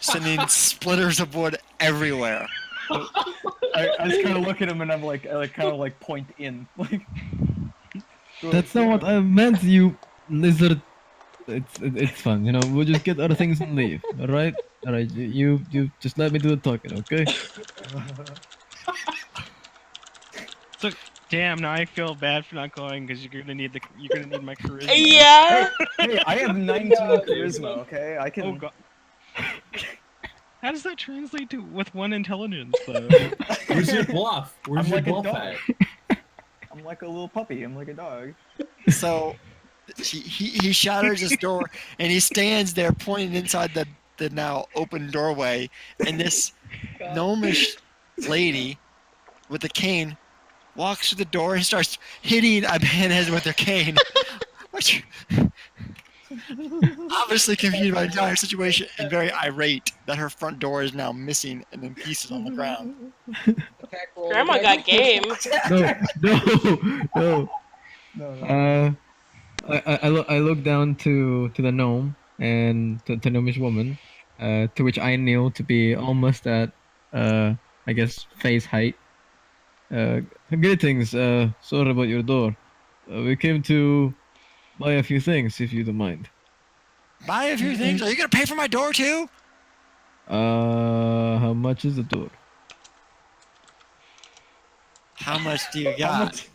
sending splitters of wood everywhere. I just kind of look at him and I'm like, I kind of like point in. Like, That's not what I meant, you lizard. It's fun, you know. We'll just get other things and leave. All right, all right. You just let me do the talking, okay? So, damn, now I feel bad for not going because you're gonna need my charisma. yeah. Hey, I have 19 charisma. Okay, I can. Oh god. How does that translate to with 1 intelligence though? Where's your bluff? Where's I'm your like a bluff dog. at? I'm like a little puppy. I'm like a dog. So he shatters his door and he stands there pointing inside the now open doorway, and this gnomish lady with a cane walks through the door and starts hitting Ibanez with her cane. Which obviously confused by the entire situation and very irate that her front door is now missing and in pieces on the ground. Attack roll. Grandma got game. No. No. I look down to the gnome and to gnomish woman, to which I kneel to be almost at I guess face height. Greetings. Sorry about your door. We came to buy a few things, if you don't mind. Buy a few things. Are you gonna pay for my door too? How much is the door? How much do you How got?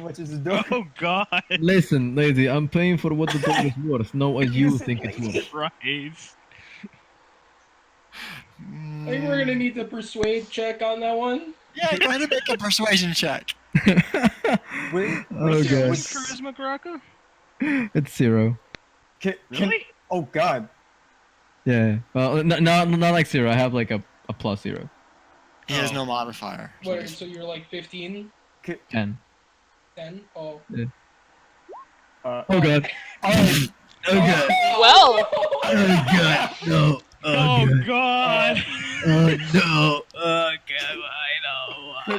much is the door? Oh god. Listen, lady, I'm paying for what the door is worth, not what you said think it's worth. Christ. I think we're gonna need to persuade check on that one. Yeah, go ahead and make a persuasion check. Wait, Oh, God. What's charisma, Garaka? It's 0. Really? Oh god. Yeah. Well, not like 0. I have like a +0. He has no modifier. What? So you're like 15, 10. 10? Oh. Oh god. Oh, Okay. Well, Oh god. No. Oh god. god. Oh no. Oh god. Why no.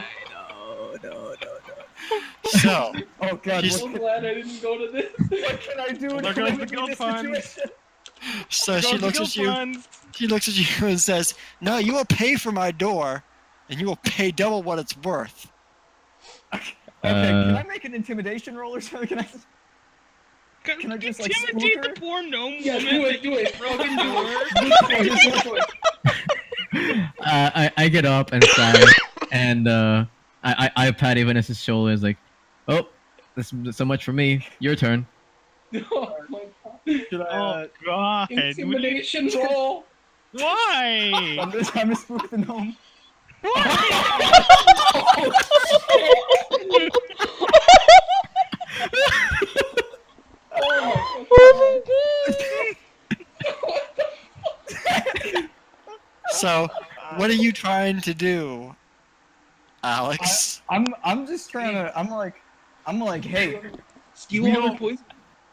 So, oh god. He's- I'm so glad I didn't go to this. What can I do There to goes the remedy guild this fund. situation? so she looks at you. Funds. She looks at you and says, "No, you will pay for my door, and you will pay double what it's worth." Okay, can Uh, I make an intimidation roll or something? Can I just, like, intimidate spook her? the poor gnome Yeah, woman? do it. Broken door. I get up and sigh, and I pat Evanes's shoulders like, oh, this is so much for me. Your turn. Oh my god. Should I, Oh god. Intimidation roll. Why? I'm just trying to spook the gnome. So, what are you trying to do, Alex? I'm just trying to. I'm like, hey, Steal We all the don't- poison.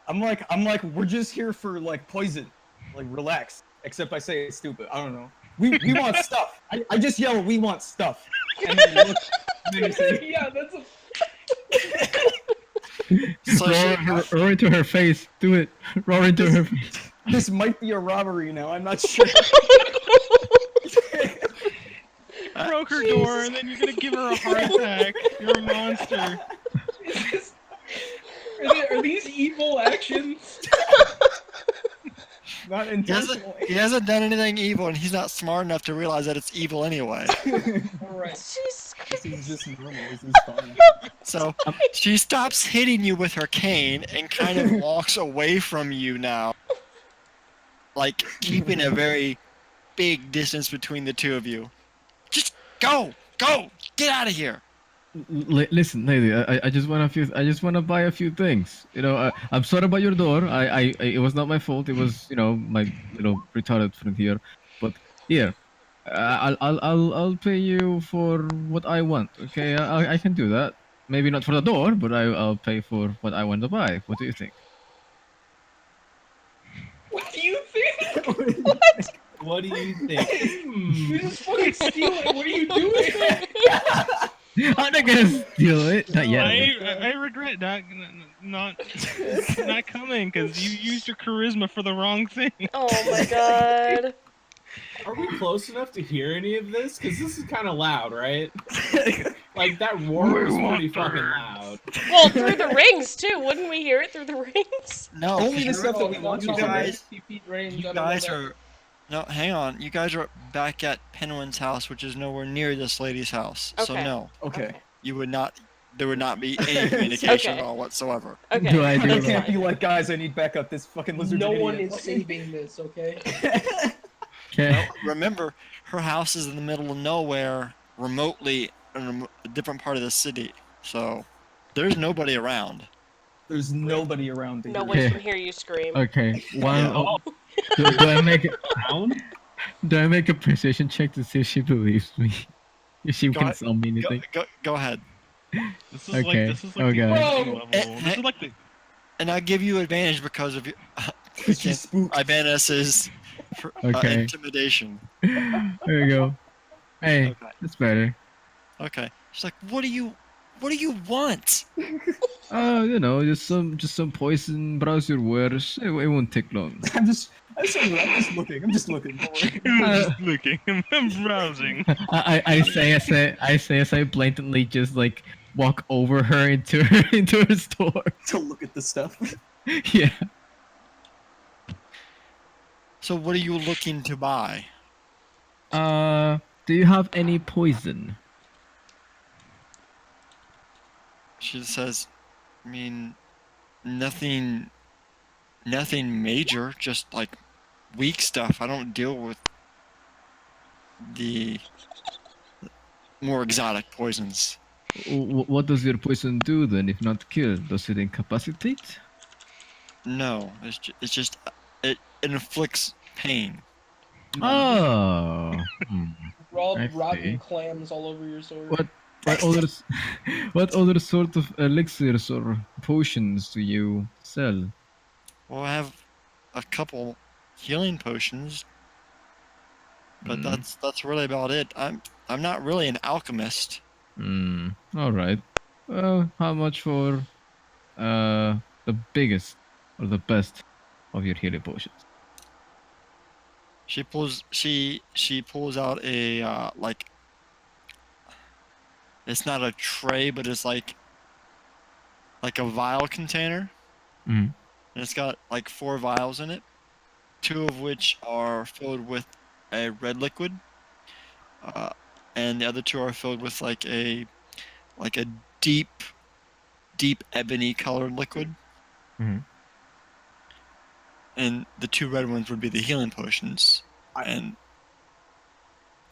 I'm like, we're just here for like poison. Like, relax. Except I say it's stupid. I don't know. We want stuff. I just yell, we want stuff. And then look, and then you say, Yeah, that's a. So Roar into her face. Do it. Roar into her face. this might be a robbery now. I'm not sure. Broke her door and then you're gonna give her a heart attack. You're a monster. Is this, are these evil actions? Not he hasn't, intentionally. he hasn't done anything evil, and he's not smart enough to realize that it's evil anyway. Alright. Jesus This is just normal. This is fine. So she stops hitting you with her cane and kind of walks away from you now, like keeping a very big distance between the two of you. Just go, get out of here. Listen, lady. I just want a few. I just want to buy a few things. You know, I'm sorry about your door. It was not my fault. It was, you know, my little retarded friend here. But here, I'll pay you for what I want. Okay, I can do that. Maybe not for the door, but I'll pay for what I want to buy. What do you think? What do you think? What do you think? You just fucking steal it. What are you doing? I'm not gonna steal it. Not yet. I regret not coming because you used your charisma for the wrong thing. Oh my god. Are we close enough to hear any of this? Because this is kind of loud, right? Like that roar was pretty fucking loud. Well, through the rings too. Wouldn't we hear it through the rings? No, Only the you're- stuff that we want you you to guys, 50 feet range. you I don't know guys that. are. No, hang on. You guys are back at Penguin's house, which is nowhere near this lady's house. So Okay. no, Okay. you would not. There would not be any communication Okay. at all whatsoever. Okay. Do I do I that's can't be fine. like, guys, I need backup. This fucking lizard's No an one idiot. is saving this, okay? Okay. Remember, her house is in the middle of nowhere, remotely in a different part of the city. So there's nobody around. There's nobody around to hear Nobody Okay. can hear you scream. Okay. One. Yeah. Do I make it? Down? Do I make a precision check to see if she believes me? If she Go can ahead. sell me anything? Go ahead. This is Okay, like the okay. acting Whoa. level. This is like the And I give you advantage because of She's spooked. Ibanez's Okay. intimidation. There you go. Hey, Okay. that's better. Okay. She's like, what do you want? You know, just some poison. Browse your wares. It won't take long. I'm just looking. I'm just looking. Don't worry. I'm just looking. I'm browsing. I say as I blatantly just like walk over her into her store. To look at the stuff. Yeah. So what are you looking to buy? Do you have any poison? She says, I mean, nothing major, just like weak stuff. I don't deal with the more exotic poisons. What does your poison do then, if not kill? Does it incapacitate? No, it's just it inflicts pain. Oh. I Rotten see. clams all over your sword. What other sort of elixirs or potions do you sell? Well, I have a couple healing potions, but Hmm. that's really about it. I'm not really an alchemist. All right. Well, how much for the biggest or the best of your healing potions? She pulls out a like, it's not a tray, but it's like a vial container. Mhm. And it's got like 4 vials in it, 2 of which are filled with a red liquid, and the other 2 are filled with like a deep ebony colored liquid. Mhm. And the 2 red ones would be the healing potions. I- And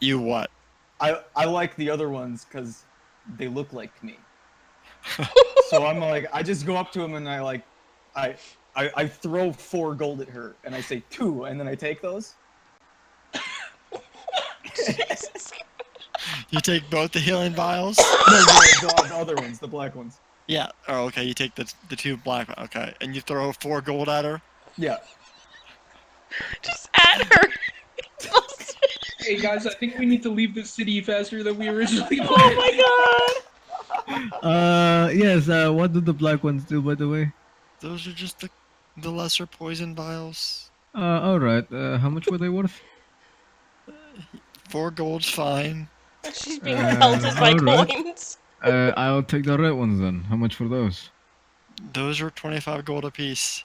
you what? I like the other ones because they look like me. So I'm like, I just go up to him and I throw 4 gold at her and I say 2, and then I take those. You take both the healing vials? No, the other ones, the black ones. Yeah. Oh, okay. You take the 2 black. Okay, and you throw 4 gold at her. Yeah. Just at her. Hey guys, I think we need to leave this city faster than we originally planned. Oh my god. Yes. What do the black ones do, by the way? Those are just the lesser poison vials. All right. How much were they worth? 4 gold's fine. She's being pelted by alright. coins. I'll take the red ones then. How much for those? Those are 25 gold apiece.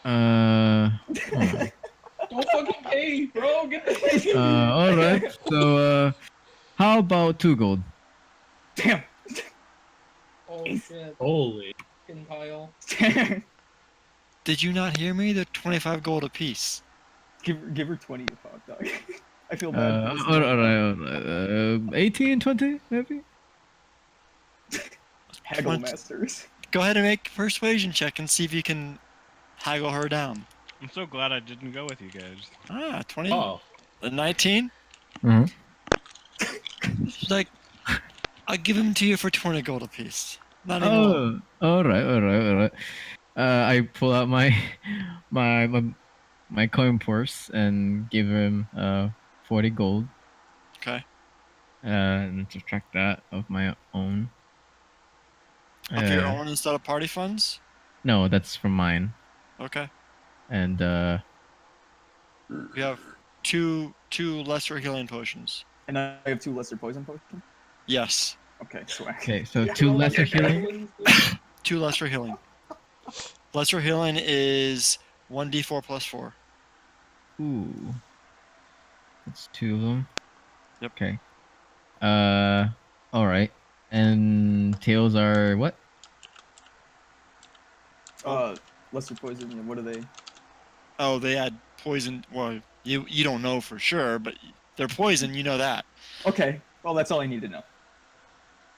Oh. Don't fucking pay, bro. Get the fuck All right. So, how about 2 gold? Damn. Oh shit. Holy. Fucking Kyle. Did you not hear me? They're 25 gold apiece. give her 20, you fuck dog. I feel bad. for All listening. right. 18, 20, maybe? Haggle masters. Go ahead and make a persuasion check and see if you can haggle her down. I'm so glad I didn't go with you guys. 20. Oh, 19. Uh-huh. She's like, I'll give him to you for 20 gold apiece. Not even more. Oh, all right, all right, all right. I pull out my my coin purse and give him 40 gold Okay. and subtract that of my own. Of your Uh, own instead of party funds? No, that's from mine. Okay. And We have two lesser healing potions. And I have 2 lesser poison potions. Yes. Okay, swag. okay, so Yeah, 2 well, lesser yeah, healing. 2 lesser healing. Lesser healing is 1d4 plus 4. Ooh, that's 2 of them. Yep. Okay. All right. And tails are what? Lesser poison. Yeah, what are they? Oh, they add poison. Well, you don't know for sure, but they're poison. You know that. Okay, well that's all I need to know.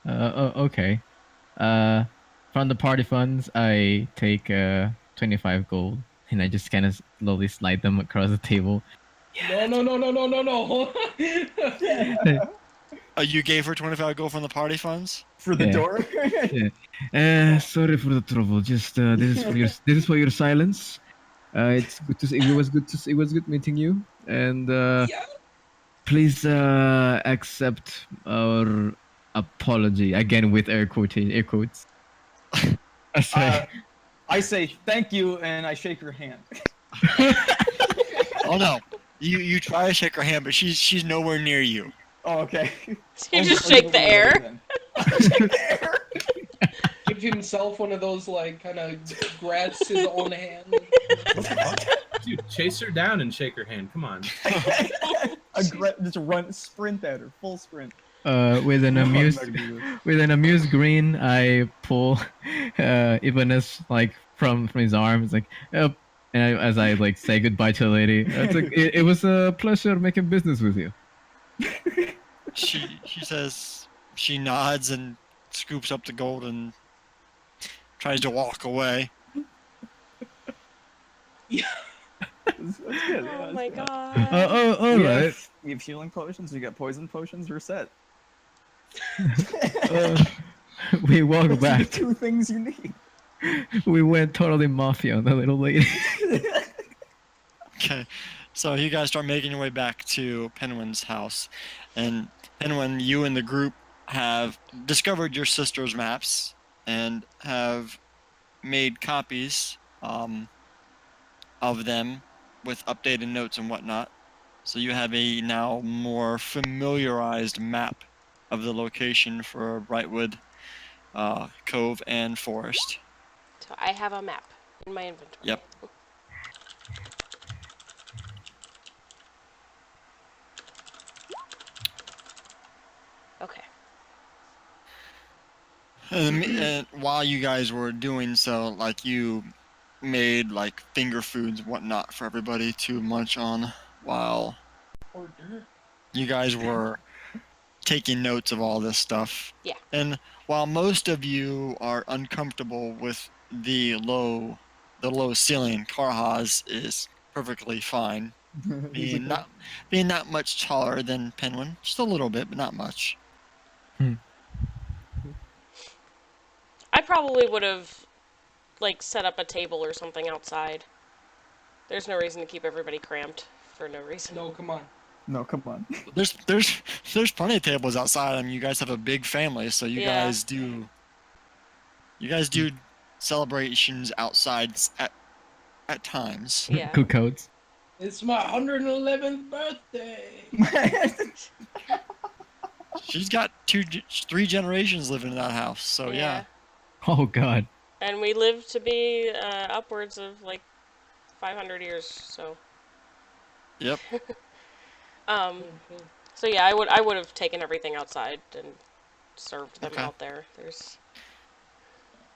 Okay. Uh, from the party funds, I take 25 gold, and I just kind of slowly slide them across the table. No, no, no, no, no, no, no. You gave her 25 gold from the party funds. For the Yeah. door. Yeah. Sorry for the trouble. Just this is for your silence. It's good to see. It was good meeting you. And Yeah. please accept our apology again with air quotes. I say. I say thank you and I shake her hand. Oh no, you try to shake her hand, but she's nowhere near you. Oh, okay. You just shake the air. Shake the air. Give himself one of those like kind of grabs his own hand. dude, chase her down and shake her hand. Come on. Just run, sprint at her, full sprint. With an amused grin, I pull Ibanez like from his arm. It's like, yep. And as I like say goodbye to the lady, it's like it was a pleasure making business with you. She says, she nods and scoops up the gold and tries to walk away. That's good. Oh my god. All we right. have healing potions. We got poison potions. We're set. We walk back. 2 things you need. We went totally mafia on the little lady. Okay, so you guys start making your way back to Penguin's house, and Penguin, you and the group have discovered your sister's maps and have made copies of them with updated notes and whatnot. So you have a now more familiarized map of the location for Brightwood Cove and Forest. So I have a map in my inventory. Yep. Okay. And while you guys were doing so, like you made like finger foods and whatnot for everybody to munch on while Order. you guys were taking notes of all this stuff. Yeah. And while most of you are uncomfortable with the low ceiling, Karhaz is perfectly fine. Being not much taller than Penguin, just a little bit, but not much. I probably would have like set up a table or something outside. There's no reason to keep everybody cramped for no reason. No, come on. No, come on. There's plenty of tables outside. I mean, you guys have a big family, so you Yeah. guys do celebrations outside at times. Yeah. Cookouts. It's my 111th birthday. She's got 3 generations living in that house, so yeah. Oh God. And we live to be upwards of like 500 years, so. Yep. So yeah, I would have taken everything outside and served them Okay. out there. There's.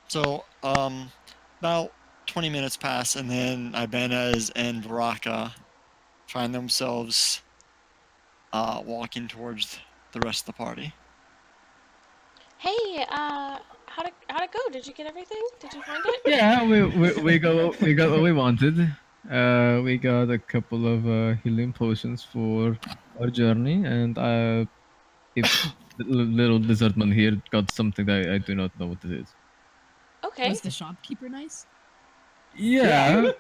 So about 20 minutes pass, and then Ibanez and Baraka find themselves walking towards the rest of the party. Hey, how'd it go? Did you get everything? Did you find it? Yeah, we got what we wanted. We got a couple of healing potions for our journey, and if the little lizard man here got something that I do not know what it is. Okay. Was the shopkeeper nice? Yeah,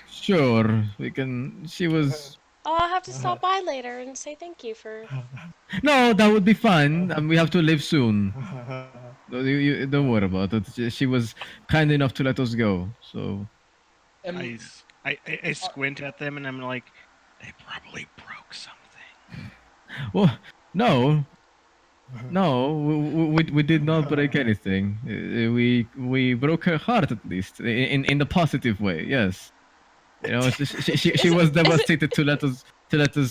sure. We can. She was. Oh, I'll have to stop by later and say thank you for. No, that would be fine. We have to leave soon. No, you don't worry about it. She was kind enough to let us go. So And I squint at them and I'm like, they probably broke something. well, no, no, we did not break anything. We broke her heart at least in the positive way. Yes, you know, she was devastated to let us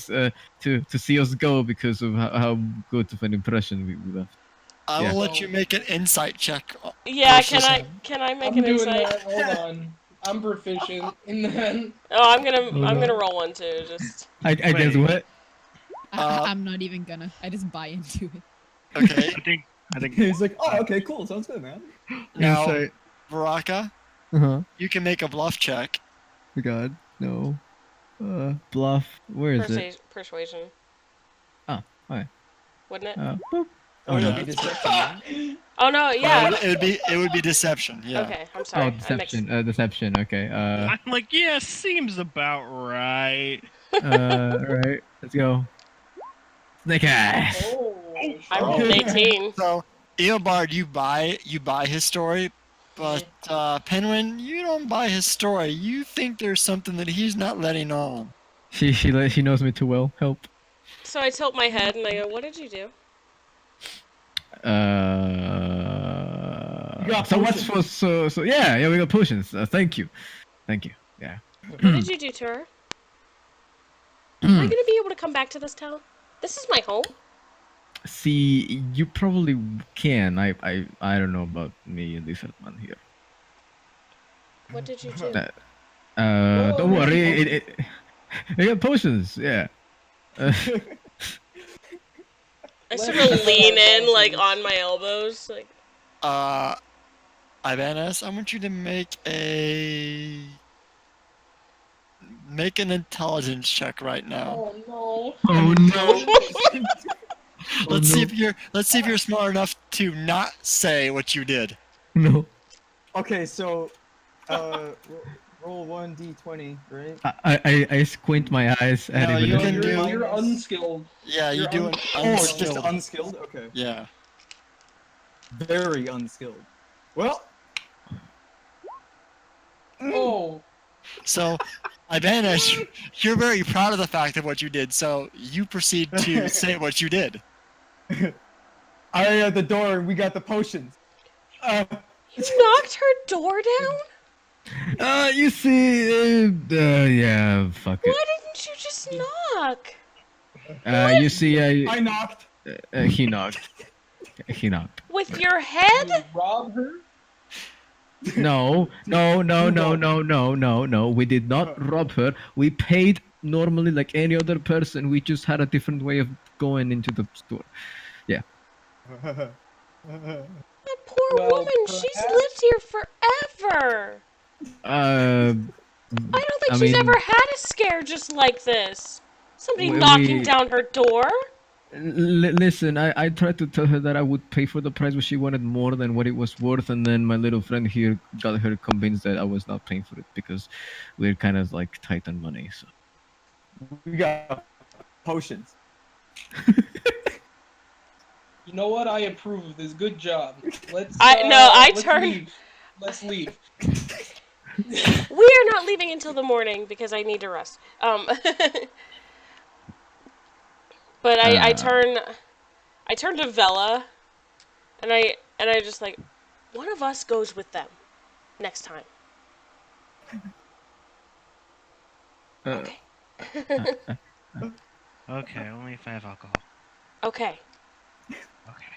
to see us go because of how good of an impression we left. I Yeah. will let you make an insight check. Yeah, versus- can I make I'm an doing insight? that. Hold on. I'm proficient in that. Oh, I'm no. gonna roll one too. Just I guess Wait. what? I'm not even gonna. I just buy into it. Okay, I think He's like, oh, okay, cool, sounds good, man. now Insight. Baraka, Uh-huh. you can make a bluff check. Oh God, no. Bluff. Where is it? persuasion, Oh, okay. wouldn't it? Boop. Oh, no. yeah. Deception, man. Oh no, yeah. It would be deception. Yeah. Okay, I'm sorry. Oh, deception. Deception. Okay. I'm like, yeah, seems about right. Right. Let's go. Snake eyes. Oh, I rolled an 18. So, Eobard, you buy his story, but Penguin, you don't buy his story. You think there's something that he's not letting on. She knows me too well. Help. So I tilt my head and I go, "What did you do?" You got So what's potions. for so yeah we got potions. Thank you. Yeah. What did you do to her? Am I gonna be able to come back to this town? This is my home. See, you probably can. I don't know about me and this man here. What did you do? Don't worry. I got potions. Yeah. I sort of lean in, like on my elbows, like. Ibanez, I want you to make an intelligence check right now. Oh Oh no. Let's see if you're smart enough to not say what you did. No. Okay, so, roll 1d20, right? I squint my eyes at No, him. you and- can no. do- You're unskilled. Yeah, you You're do an Oh, it's just unskilled. unskilled? Okay. Yeah. Very unskilled. Well, Oh, So, Ibanez, you're very proud of the fact of what you did. So you proceed to say what you did. I at the door and we got the potions. You knocked her door down? You see, yeah, fuck Why it. didn't you just knock? You see, I knocked. he knocked. He knocked. With your head? you rob her? No. We did not rob her. We paid normally like any other person. We just had a different way of going into the store. That poor Well, woman, she's perhaps- lived here forever. I don't think she's ever had a scare just like this. Somebody knocking down her door. Listen, I tried to tell her that I would pay for the price, but she wanted more than what it was worth. And then my little friend here got her convinced that I was not paying for it because we're kind of like tight on money. So We got potions. You know what? I approve of this. Good job. Let's. I turned- Leave. Let's leave. We are not leaving until the morning because I need to rest. But I turn to Vela, and I just like, one of us goes with them next time. Okay. Okay, only 5 alcohol. Okay. Okay.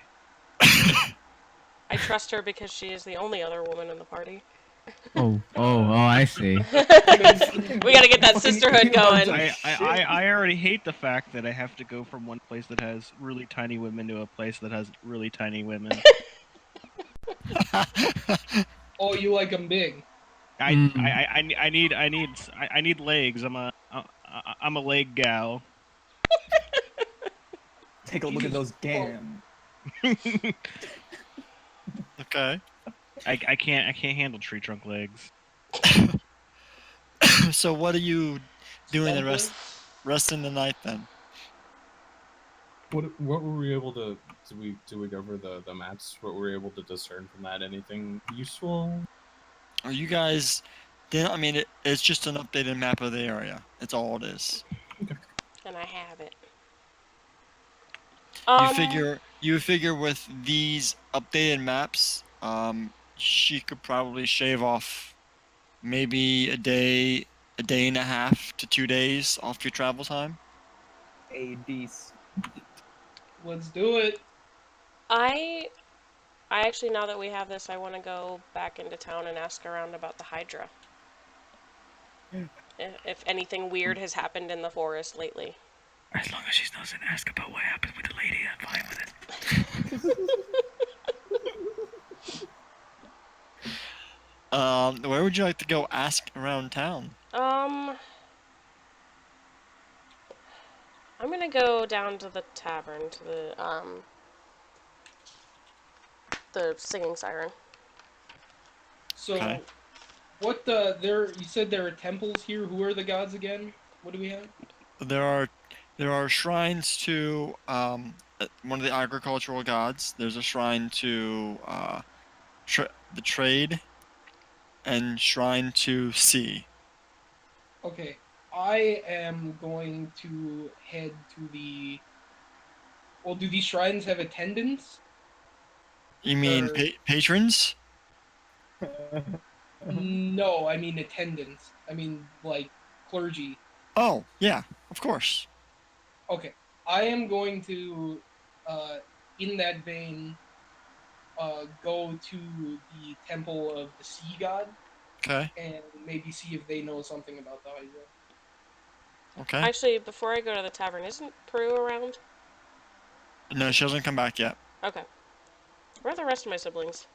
I trust her because she is the only other woman in the party. oh, I see. We gotta get that sisterhood going. I already hate the fact that I have to go from one place that has really tiny women to a place that has really tiny women. Oh, you like them big? I need legs. I'm a leg gal. Take a look at those gam. Okay. I can't handle tree trunk legs. So what are you doing the Stumbling? rest of the night then? What were we able to did we go over the maps? What were we able to discern from that? Anything useful? Are you guys? I mean, it's just an updated map of the area. It's all it is. And I have it. You figure with these updated maps, she could probably shave off maybe a day and a half to 2 days off your travel time. ADs. Let's do it. I actually, now that we have this, I want to go back into town and ask around about the Hydra. If anything weird has happened in the forest lately. As long as she doesn't ask about what happened with the lady, I'm fine with it. Where would you like to go ask around town? I'm gonna go down to the tavern, to the singing siren. So, Okay. what you said there are temples here. Who are the gods again? What do we have? There are shrines to one of the agricultural gods. There's a shrine to the trade, and shrine to sea. Okay, I am going to head to the. Well, do these shrines have attendants? You mean Or- patrons? No, I mean attendants. I mean like clergy. Oh yeah, of course. Okay, I am going to, in that vein, go to the temple of the sea god Okay. and maybe see if they know something about the Hydra. Okay. Actually, before I go to the tavern, isn't Prue around? No, she hasn't come back yet. Okay. Where are the rest of my siblings?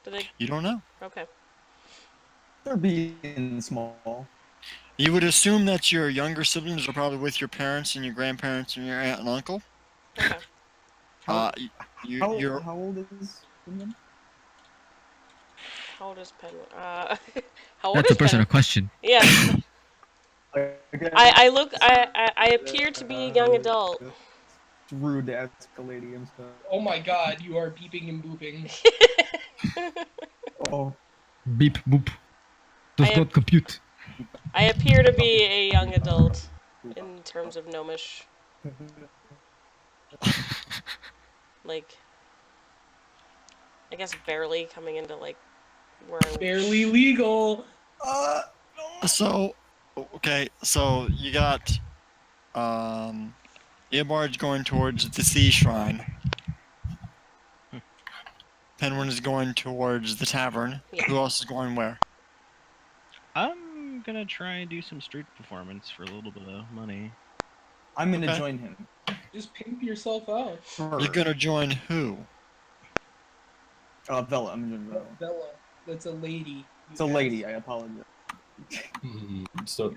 Do they? You don't know. Okay. They're being small. You would assume that your younger siblings are probably with your parents and your grandparents and your aunt and uncle. Okay. How, You're how old is Penguin? How old is Penguin? How old That's is a personal Penguin? question. Yes. I appear to be a young adult. It's rude to ask a lady himself. Oh my god, you are beeping and booping. Oh, Beep boop. Does I- not compute. I appear to be a young adult in terms of gnomish. Like, I guess barely coming into like where I Barely legal. so okay. So you got Eobard's going towards the sea shrine. Penguin is going towards the tavern. Yeah. Who else is going where? I'm gonna try and do some street performance for a little bit of money. I'm gonna Okay. join him. Just pimp yourself out. You're gonna join who? Bella. I'm gonna join Bella. Bella. That's a lady. It's a lady. I apologize. So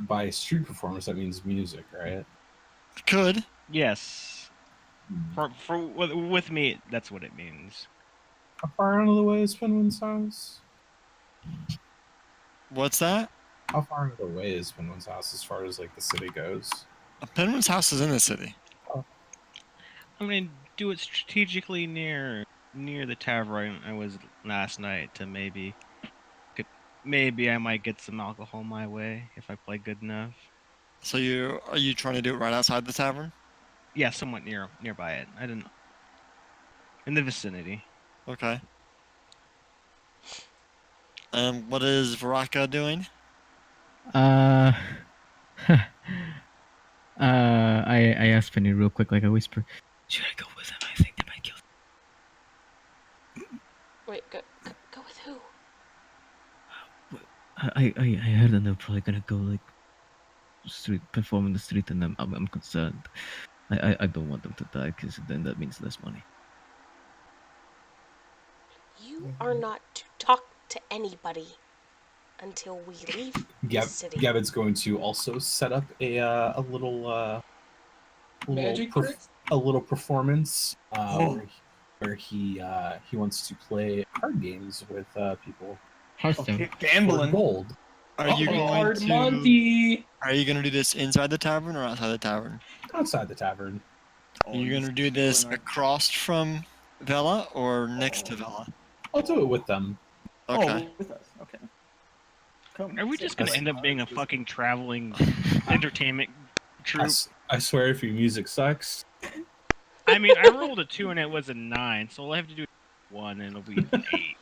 by street performance that means music, right? Could. Yes. With me, that's what it means. How far out of the way is Penguin's house? What's that? How far out of the way is Penguin's house as far as like the city goes? Penguin's house is in the city. I'm gonna do it strategically near the tavern I was last night to maybe I might get some alcohol my way if I play good enough. So are you trying to do it right outside the tavern? Yeah, somewhat nearby it. I didn't in the vicinity. Okay. And what is Varaka doing? I asked Penny real quick, like a whisper. Should I go with him? I think they might kill him. Wait, go with who? I heard that they're probably gonna go like perform in the street, and I'm concerned. I don't want them to die, because then that means less money. You are not to talk to anybody until we leave the city. Gavin's going to also set up a little Magic tricks? a little performance where he wants to play card games with people Hearthstone. Okay, for gambling. gold. Are you going Hard to? Monty. Are you going to do this inside the tavern or outside the tavern? Outside the tavern. Oh, Are you going he's to do this killing it. across from Vela or next to Vela? I'll do it with them. Okay. Oh, with us. Okay. Come. Are we just gonna end up being a fucking traveling entertainment troupe? I swear, if your music sucks, I mean, I rolled a 2 and it was a 9, so we'll have to do 1 and it'll be an 8.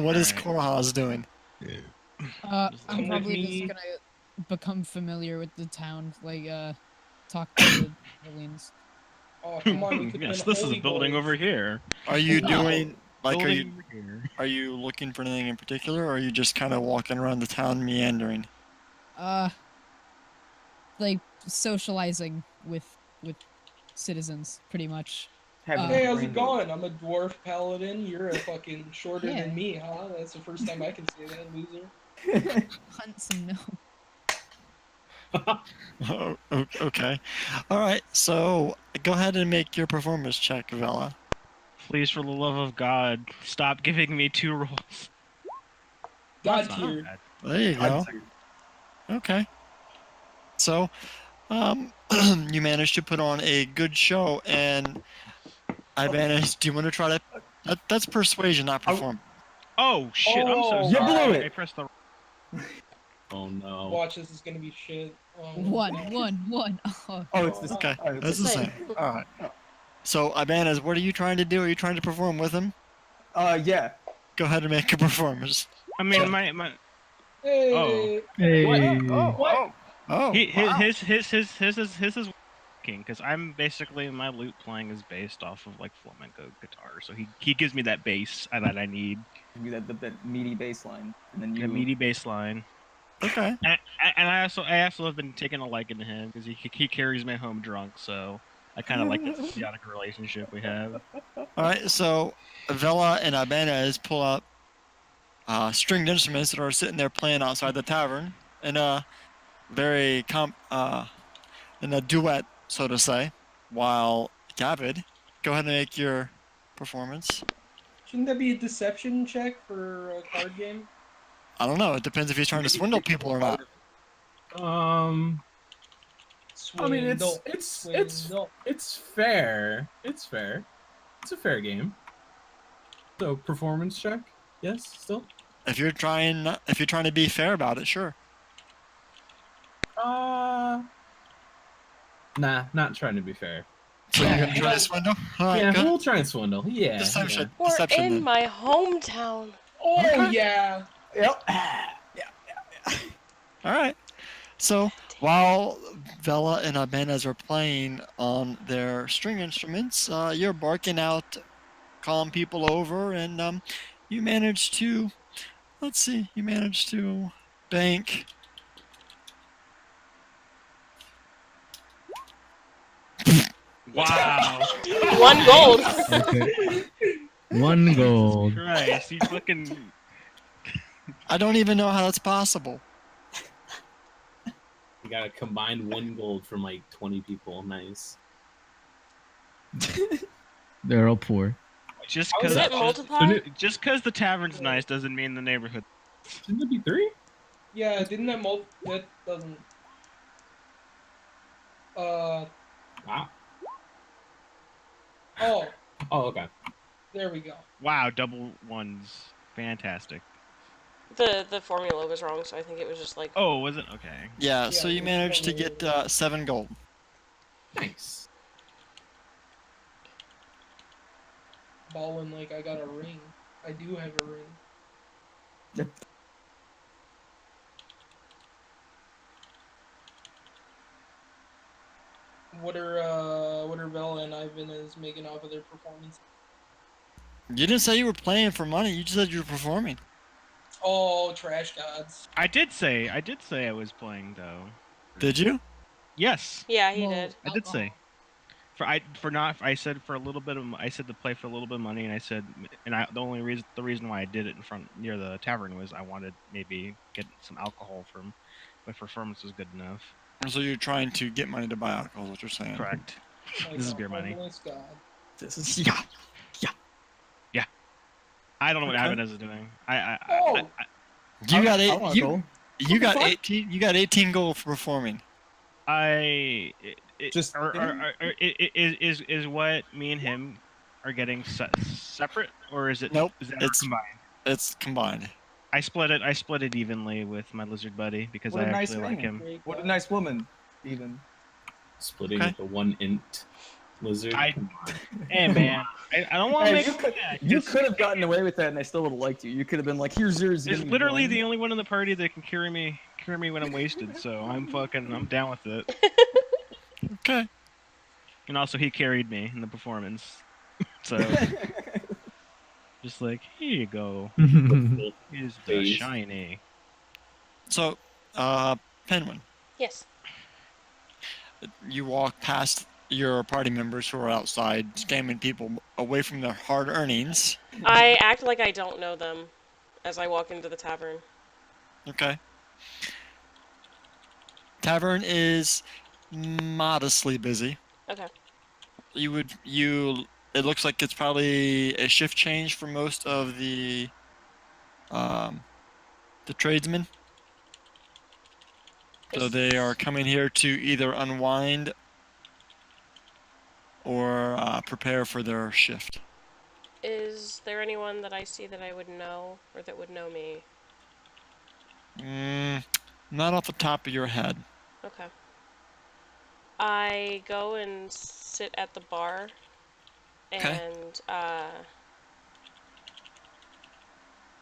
What is Alright. Korahaz doing? I'm Come with probably me. just gonna become familiar with the town, like talk to the aliens. Oh, come on. We could Yes, win this is a Holy building Boys. over here. Are you No. doing like Building over here. are you looking for anything in particular, or are you just kind of walking around the town meandering? Like socializing with citizens, pretty much. Having Hey, a how's it rainbow. going? I'm a dwarf paladin. You're a fucking shorter Yeah. than me, huh? That's the first time I can say that, loser. Hunt some gnome. Oh, okay. All right. So go ahead and make your performance check, Vela. Please, for the love of God, stop giving me 2 rolls. God That's not tier. bad. There you go. Okay. So, you managed to put on a good show, and I managed. Do you want to try to? That's persuasion, not perform. Oh shit! I'm so Oh, you sorry. blew it. I pressed the. oh no. Watch, this is gonna be shit. Oh, One. Oh, Oh, it's this. Okay, Oh, it's that's the this. same. All right. So, Ibanez, what are you trying to do? Are you trying to perform with him? Yeah. Go ahead and make a performance. I mean, my. Hey. Hey. Oh. His is working because I'm basically my lute playing is based off of like flamenco guitar, so he gives me that bass that I need, Give me that meaty bass line, and then you. that meaty bass line. Okay. And I also have been taking a liking to him because he carries me home drunk, so I kind of like that symbiotic relationship we have. All right. So, Vela and Ibanez pull up stringed instruments that are sitting there playing outside the tavern in a very in a duet, so to say. While David, go ahead and make your performance. Shouldn't that be a deception check for a card game? I don't know. It depends if he's trying to swindle people or not. I mean, Swindle. it's fair. It's fair. It's a fair game. So performance check, yes, still. If you're trying to be fair about it, sure. Nah, not trying to be fair. So you're gonna try to swindle? All right, Yeah, good. we'll try and swindle. Yeah. Deception. We're Deception. in Then. my hometown. Oh Okay. yeah. Yep. All right. So while Vela and Ibanez are playing on their string instruments, you're barking out, calling people over, and you manage to, let's see, you manage to bank. Wow. 1 gold. Okay. 1 gold. Christ, you fucking. I don't even know how that's possible. You got a combined 1 gold from like 20 people. Nice. They're all poor. Just How is because Does it multiply? just because the tavern's nice doesn't mean the neighborhood. Shouldn't it be 3? Yeah, didn't that doesn't Wow. oh, Oh, okay. there we go. Wow, double ones, fantastic. The formula was wrong, so I think it was just like Oh, was it okay? Yeah. Yeah, So you it's managed to probably- get 7 gold. Nice. Ballin' like I got a ring. I do have a ring. Yep. What are Bella and Ivan is making off of their performance? You didn't say you were playing for money. You just said you were performing. Oh, trash gods. I did say I was playing though. Did you? Yes, yeah, he Well, did. I did say. I said for a little bit of I said to play for a little bit of money, and I said the reason why I did it in front near the tavern was I wanted maybe get some alcohol from my performance was good enough. So you're trying to get money to buy alcohol, is what you're saying? Correct. Like This is a beer money. homeless god. This is Yeah. I don't know what Okay. Avenez is doing. Oh! You got I eight. wanna You go. you What the got fuck? 18. You got 18 gold for performing. Just Is what me and him are getting separate, or is it? Nope, Is that it's- combined? It's combined. I split it evenly with my lizard buddy because what I a nice actually like man. him. Great What a god. nice woman, even. Splitting Okay. with the one int lizard. I- Come on. Hey man, I don't want to Hey, make. you could have gotten away with that, and I still would have liked you. You could have been like, "Here's yours." It's give me literally one." the only one in the party that can carry me when I'm wasted. So I'm down with it. Okay. And also he carried me in the performance. So just like here you go. Here's the Face. shiny. So, Penguin, Yes. you walk past your party members who are outside scamming people away from their hard earnings. I act like I don't know them as I walk into the tavern. Okay. Tavern is modestly busy. Okay. It looks like it's probably a shift change for most of the tradesmen. So they are coming here to either unwind or prepare for their shift. Is there anyone that I see that I would know or that would know me? Not off the top of your head. Okay. I go and sit at the bar Okay. and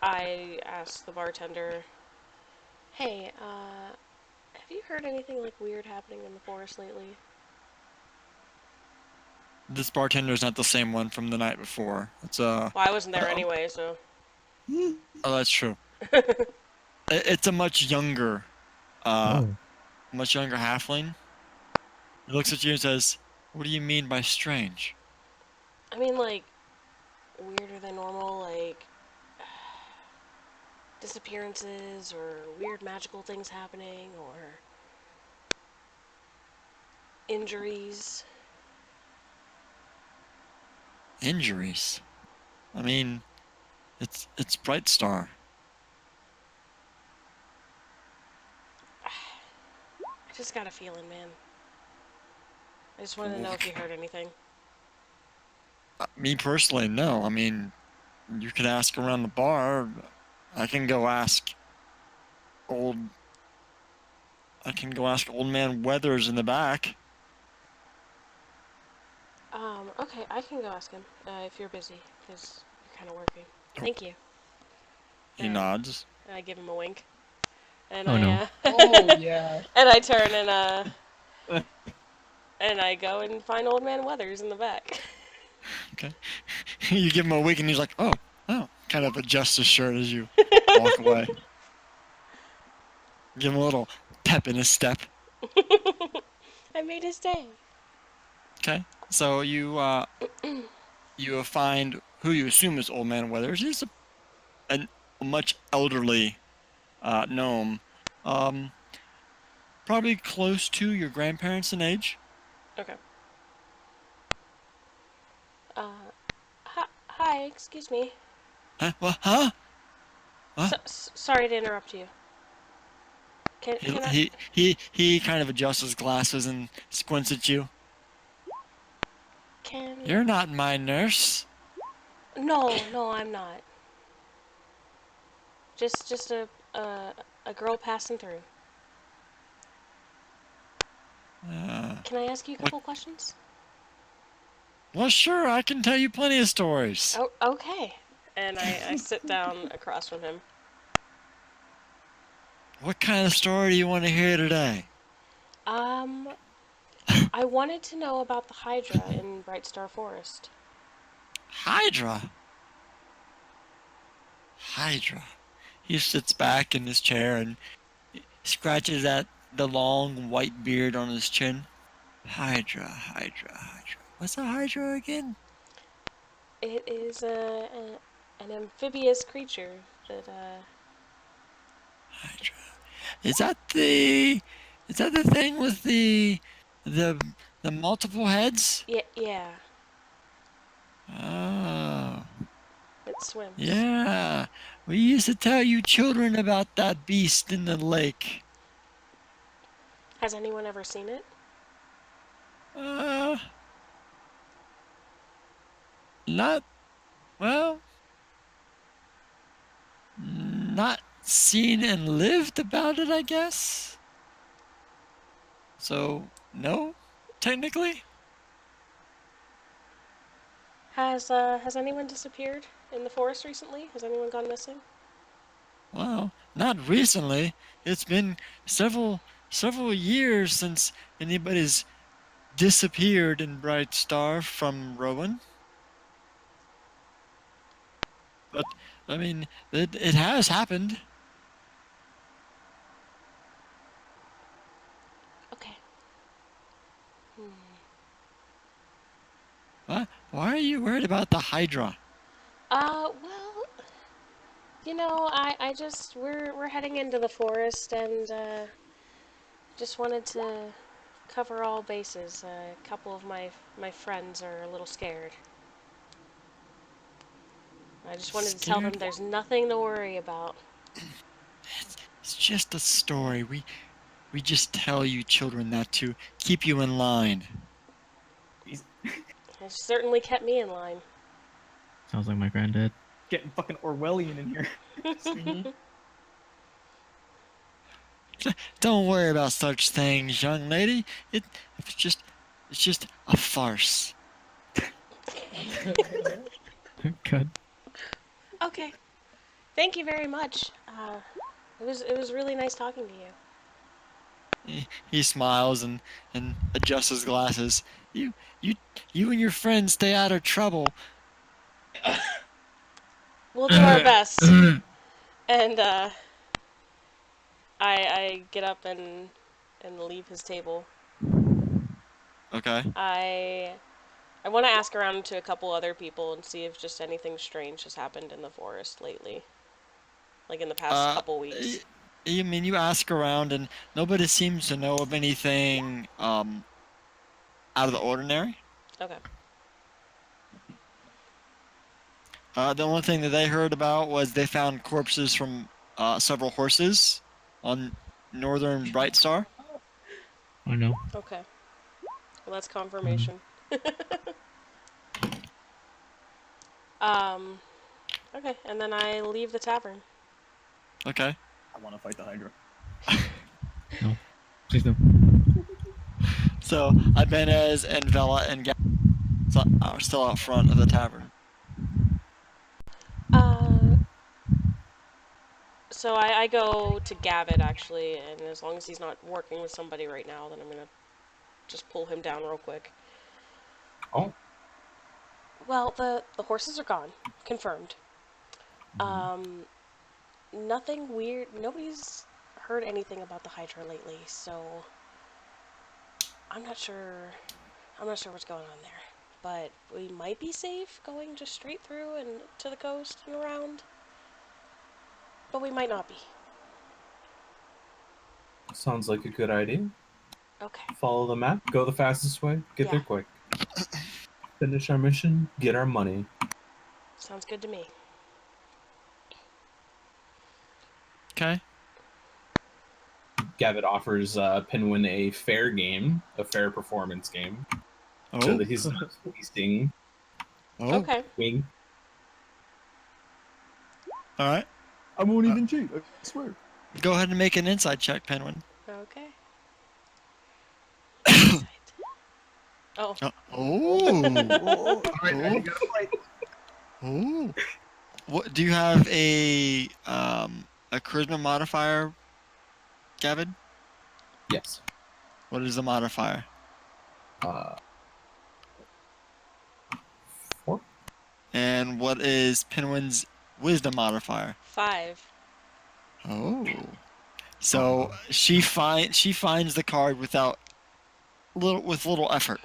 I ask the bartender, "Hey, have you heard anything like weird happening in the forest lately?" This bartender is not the same one from the night before. Well, I wasn't there Uh-oh. anyway, so. Oh, that's true. It's a much younger halfling. He looks at you and says, "What do you mean by strange?" I mean, like, weirder than normal, like, disappearances or weird magical things happening or injuries. Injuries. I mean, it's Bright Star. I just got a feeling, man. I just wanted to know if you heard anything. Me personally, no. I mean, you could ask around the bar. I can go ask old man Weathers in the back. Okay, I can go ask him if you're busy, because you're kind of working. Thank you. He nods. And I give him a wink. And Oh, no. Oh, yeah. and I turn and I go and find Old Man Weathers in the back. Okay. You give him a wink and he's like, oh, kind of adjusts his shirt as you walk away. Give him a little pep in his step. I made his day. Okay. So you find who you assume is Old Man Weathers. He's a much elderly gnome. Probably close to your grandparents in age. Okay. Hi, excuse me. Huh? What? Huh? Sorry to interrupt you. Can I... He kind of adjusts his glasses and squints at you. You're not my nurse. No, I'm not. Just a girl passing through. Can I ask you a couple questions? Well, sure, I can tell you plenty of stories. Oh, okay. And I sit down across from him. What kind of story do you want to hear today? I wanted to know about the Hydra in Bright Star Forest. Hydra? He sits back in his chair and scratches at the long white beard on his chin. Hydra. What's a Hydra again? It is an amphibious creature that Hydra. Is that the thing with the multiple heads? yeah, Oh. it swims. Yeah. We used to tell you children about that beast in the lake. Has anyone ever seen it? Not well, not seen and lived about it, I guess. So, no, technically. Has anyone disappeared in the forest recently? Has anyone gone missing? Well, not recently. It's been several years since anybody's disappeared in Bright Star from Rowan. But I mean, it has happened. Okay. What? Why are you worried about the Hydra? Well, I just we're heading into the forest and just wanted to cover all bases. A couple of my friends are a little scared. I just wanted to tell them Scared? there's nothing to worry about. It's just a story. We just tell you children that to keep you in line. He's It certainly kept me in line. Sounds like my granddad. getting fucking Orwellian in here. Mhm. Don't worry about such things, young lady. It's just a farce. God. Okay. Thank you very much. It was really nice talking to you. He smiles and adjusts his glasses. You and your friends stay out of trouble. We'll do our best. And I get up and leave his table. Okay. I want to ask around to a couple other people and see if just anything strange has happened in the forest lately. Like in the past couple weeks. You mean you ask around and nobody seems to know of anything out of the ordinary? Okay. The only thing that they heard about was they found corpses from several horses on northern Bright Star. I know. Okay. Well, that's confirmation. Okay, and then I leave the tavern. Okay. I want to fight the Hydra. No. Please no. So Ibanez and Vela and Gab are still out front of the tavern. So I go to Gavit actually, and as long as he's not working with somebody right now, then I'm gonna just pull him down real quick. Oh. Well, the horses are gone, confirmed. Nothing weird. Nobody's heard anything about the Hydra lately, so I'm not sure. I'm not sure what's going on there. But we might be safe going just straight through and to the coast and around. But we might not be. Sounds like a good idea. Okay. Follow the map, go the fastest way, get there quick. Finish our mission, get our money. Sounds good to me. Okay. Gavit offers Pinwin a fair game, a fair performance game, so that he's not wasting. Okay. Wing. All right. I won't even cheat. I swear. Go ahead and make an insight check, Penguin. Okay. Oh. Oh. Oh. What do you have a charisma modifier, Gavin? Yes. What is the modifier? 4. And what is Pinwin's wisdom modifier? 5. Oh. So she finds the card without with little effort.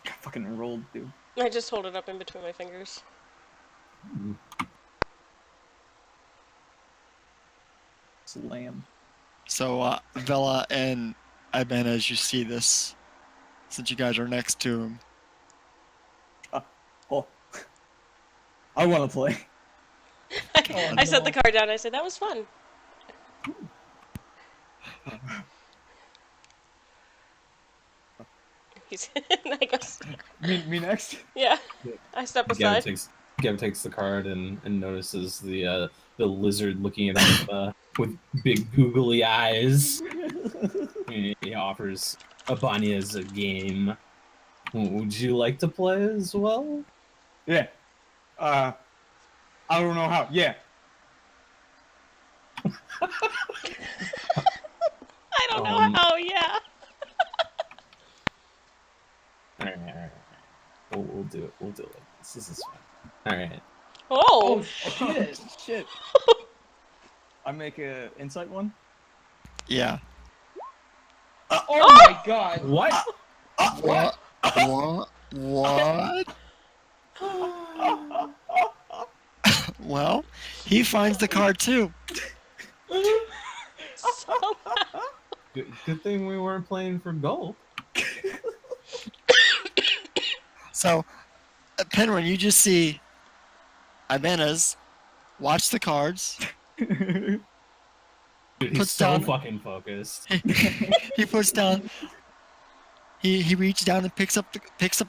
I fucking rolled, dude. I just hold it up in between my fingers. Slam. So Vela and Iban, as you see this, since you guys are next to him, Oh. I want to play. Oh, I set the no. card down. I said, that was fun. I guess. Me next? Yeah. Yeah. I step Gavin aside. takes the card and notices the lizard looking at him with big googly eyes. He offers Abanias a game. Would you like to play as well? Yeah. I don't know how. Yeah. I don't know how, yeah. All right. We'll do it. We'll do it like this. This is fun. All right. Oh. Oh, shit. Shit. I make a insight one. yeah. Oh my god. What? What? What? Well, he finds the card too. So Good thing we weren't playing for gold. So, Penryn, you just see Ibanez watch the cards. Dude, he's Puts so down- fucking focused. He puts down. He reaches down and picks up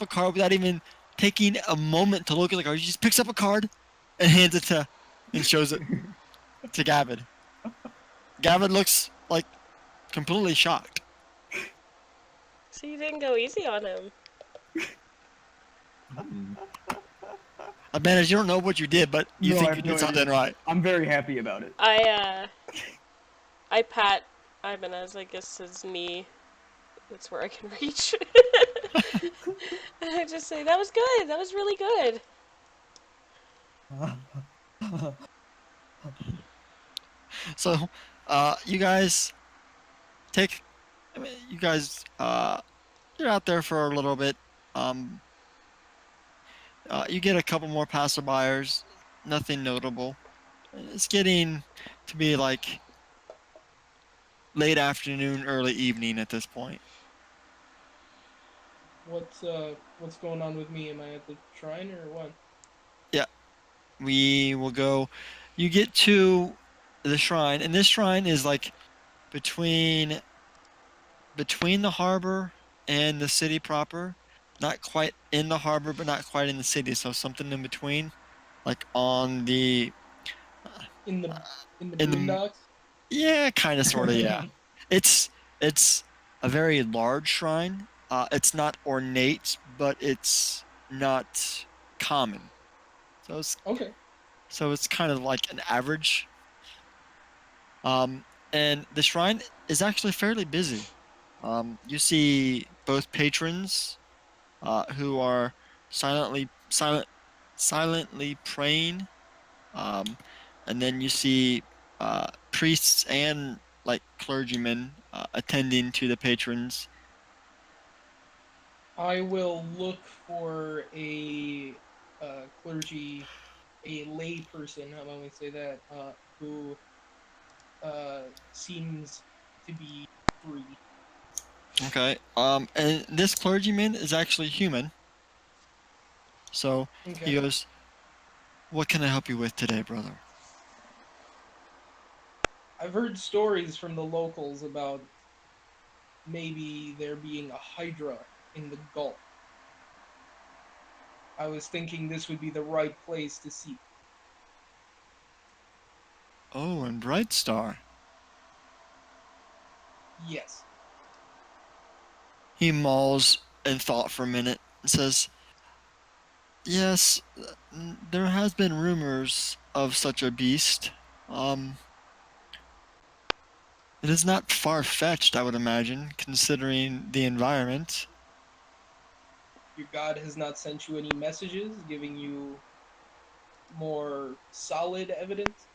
a card without even taking a moment to look at the card. He just picks up a card and hands it to and shows it to Gavin. Gavin looks like completely shocked. So you didn't go easy on him. Ibanez, you don't know what you did, but you No, I think have you no did something idea. right. I'm very happy about it. I pat Ibanez, I guess, his knee. That's where I can reach. And I just say, that was good. That was really good. So, you guys you're out there for a little bit. You get a couple more passerbyers, nothing notable. It's getting to be like late afternoon, early evening at this point. What's going on with me? Am I at the shrine or what? We will go. You get to the shrine, and this shrine is like between the harbor and the city proper. Not quite in the harbor, but not quite in the city. So something in between, like on the In the in the- boondocks? yeah, kind of, sort of, yeah. It's a very large shrine. It's not ornate, but it's not common. Okay. So it's kind of like an average. And the shrine is actually fairly busy. You see both patrons, who are silently praying, and then you see priests and like clergymen attending to the patrons. I will look for a clergy, a lay person, how about we say that, who seems to be free. Okay. And this clergyman is actually human. So Okay. he goes, "What can I help you with today, brother?" I've heard stories from the locals about maybe there being a hydra in the Gulf. I was thinking this would be the right place to see. Oh, and Bright Star. Yes. He mauls in thought for a minute and says, "Yes, there has been rumors of such a beast. It is not far-fetched, I would imagine, considering the environment. Your god has not sent you any messages giving you more solid evidence?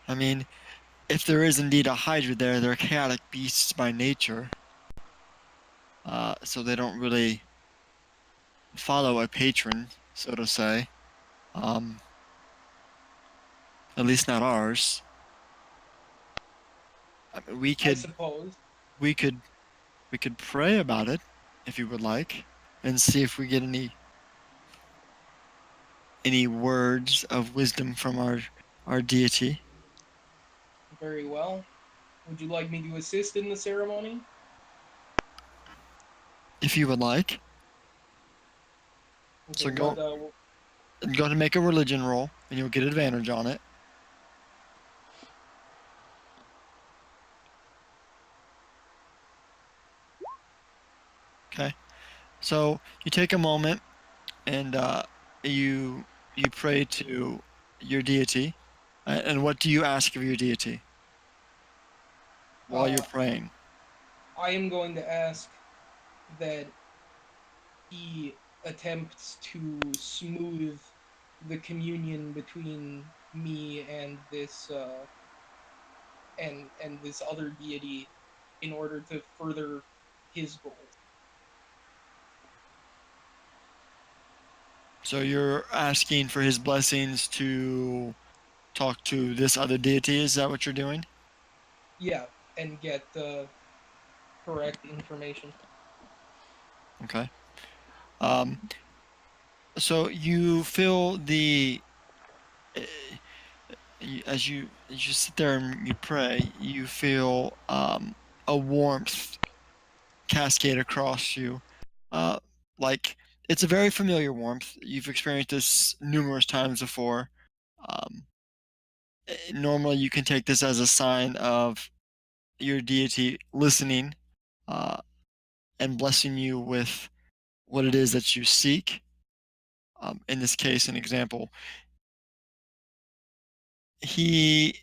I mean, if there is indeed a Hydra there, they're chaotic beasts by nature. so they don't really follow a patron, so to say. At least not ours. I mean, I suppose. we could pray about it if you would like, and see if we get any words of wisdom from our deity. Very well. Would you like me to assist in the ceremony? If you would like. Okay, So go what, go ahead and make a religion roll, and you'll get advantage on it. Okay. So you take a moment and you pray to your deity. And what do you ask of your deity while you're praying? I am going to ask that he attempts to smooth the communion between me and this other deity in order to further his goal. So you're asking for his blessings to talk to this other deity. Is that what you're doing? Yeah, and get correct information. Okay. Um, so you feel uh, as you sit there and you pray, you feel a warmth cascade across you. Like it's a very familiar warmth. You've experienced this numerous times before. Um, Normally, you can take this as a sign of your deity listening uh, and blessing you with what it is that you seek. In this case, an example, he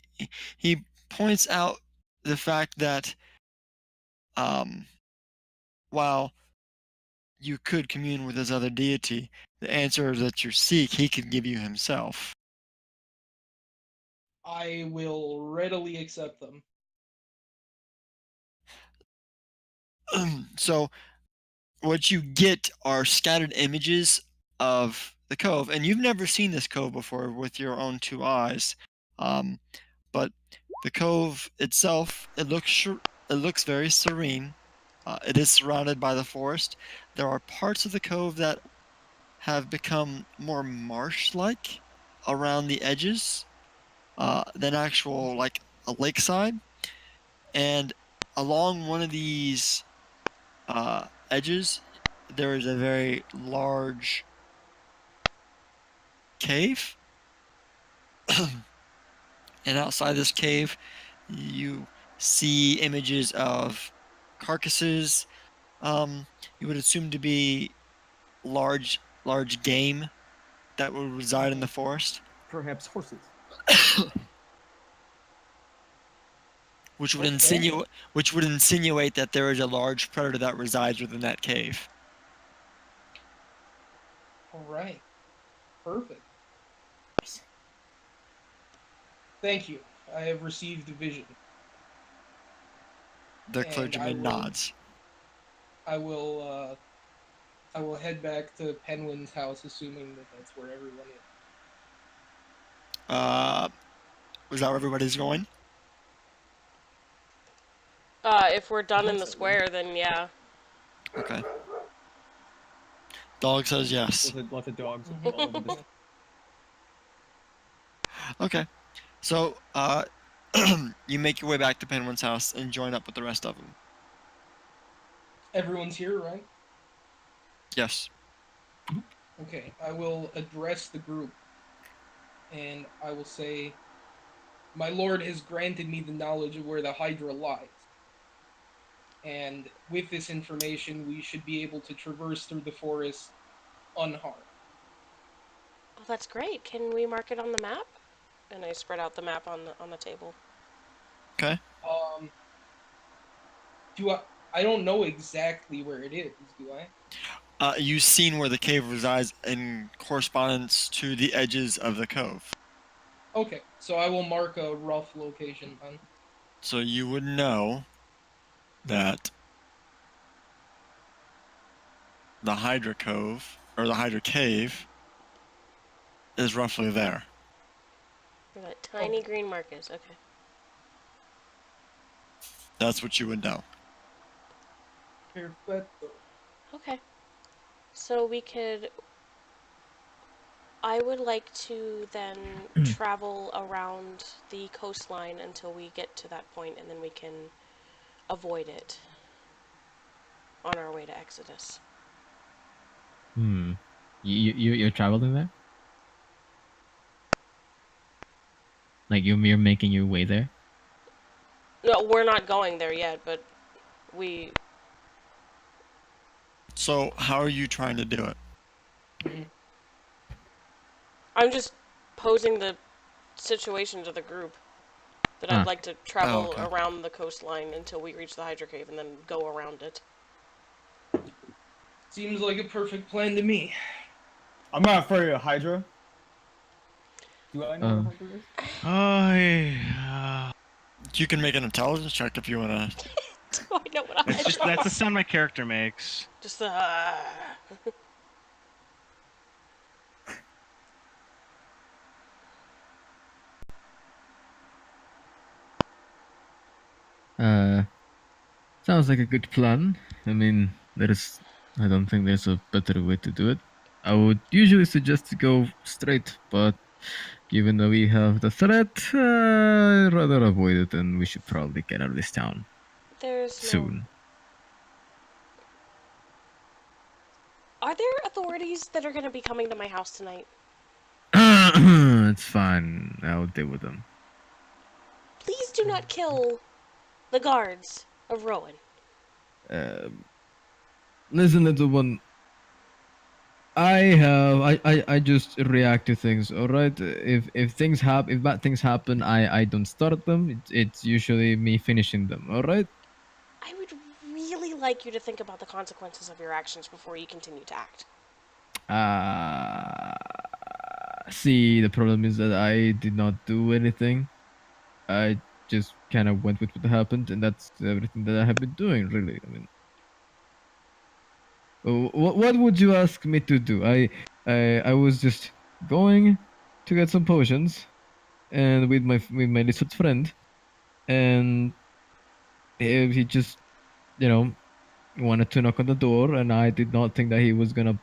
he points out the fact that um, while you could commune with this other deity, the answer that you seek, he could give you himself. I will readily accept them. So what you get are scattered images of the cove, and you've never seen this cove before with your own two eyes. Um, but the cove itself, it looks very serene. It is surrounded by the forest. There are parts of the cove that have become more marsh-like around the edges than actual like a lakeside. And along one of these edges, there is a very large cave. And outside this cave, you see images of carcasses. You would assume to be large game that would reside in the forest, Perhaps horses. which would Okay. insinuate that there is a large predator that resides within that cave. All right. Perfect. Thank you. I have received a vision, The and clergyman nods. I will I will head back to Penguin's house, assuming that that's where everyone is. Uh, was that where everybody's going? If we're done in the Potentially. square, then yeah. Okay. Dog says yes. Let the dogs Mhm. follow the Yeah. Okay. So, you make your way back to Penguin's house and join up with the rest of them. Everyone's here, right? Yes. Okay. I will address the group, and I will say, "My lord has granted me the knowledge of where the Hydra lies, and with this information, we should be able to traverse through the forest unharmed." Oh, that's great. Can we mark it on the map? And I spread out the map on the table. Okay. Um, do I don't know exactly where it is, do I? You've seen where the cave resides in correspondence to the edges of the cove. Okay, so I will mark a rough location then. So you would know that the Hydra Cove, or the Hydra Cave, is roughly there. Where that tiny green mark is. Okay. That's what you would know. Perfecto. Okay. So we could. I would like to then travel around the coastline until we get to that point, and then we can avoid it on our way to Exodus. You're traveling there? Like you're making your way there? No, we're not going there yet, but we. So, how are you trying to do it? I'm just posing the situation to the group that I'd like to travel okay. around the coastline until we reach the Hydra Cave and then go around it. Seems like a perfect plan to me. I'm not afraid of Hydra. Do I know what Hydra is? You can make an intelligence check if you want to. Do I know what I That's the sound my character makes. Just Sounds like a good plan. I mean, I don't think there's a better way to do it. I would usually suggest to go straight, but given that we have the threat, I'd rather avoid it, and we should probably get out of this town There's soon. Are there authorities that are going to be coming to my house tonight? It's fine. I'll deal with them. Please do not kill the guards of Rowan. Listen, little one. I just react to things. All right. If bad things happen, I don't start them. It's usually me finishing them. All right. I would really like you to think about the consequences of your actions before you continue to act. See, the problem is that I did not do anything. I just kind of went with what happened, and that's everything that I have been doing. Really, I mean. What would you ask me to do? I was just going to get some potions, and with my lizard friend, and he just wanted to knock on the door, and I did not think that he was gonna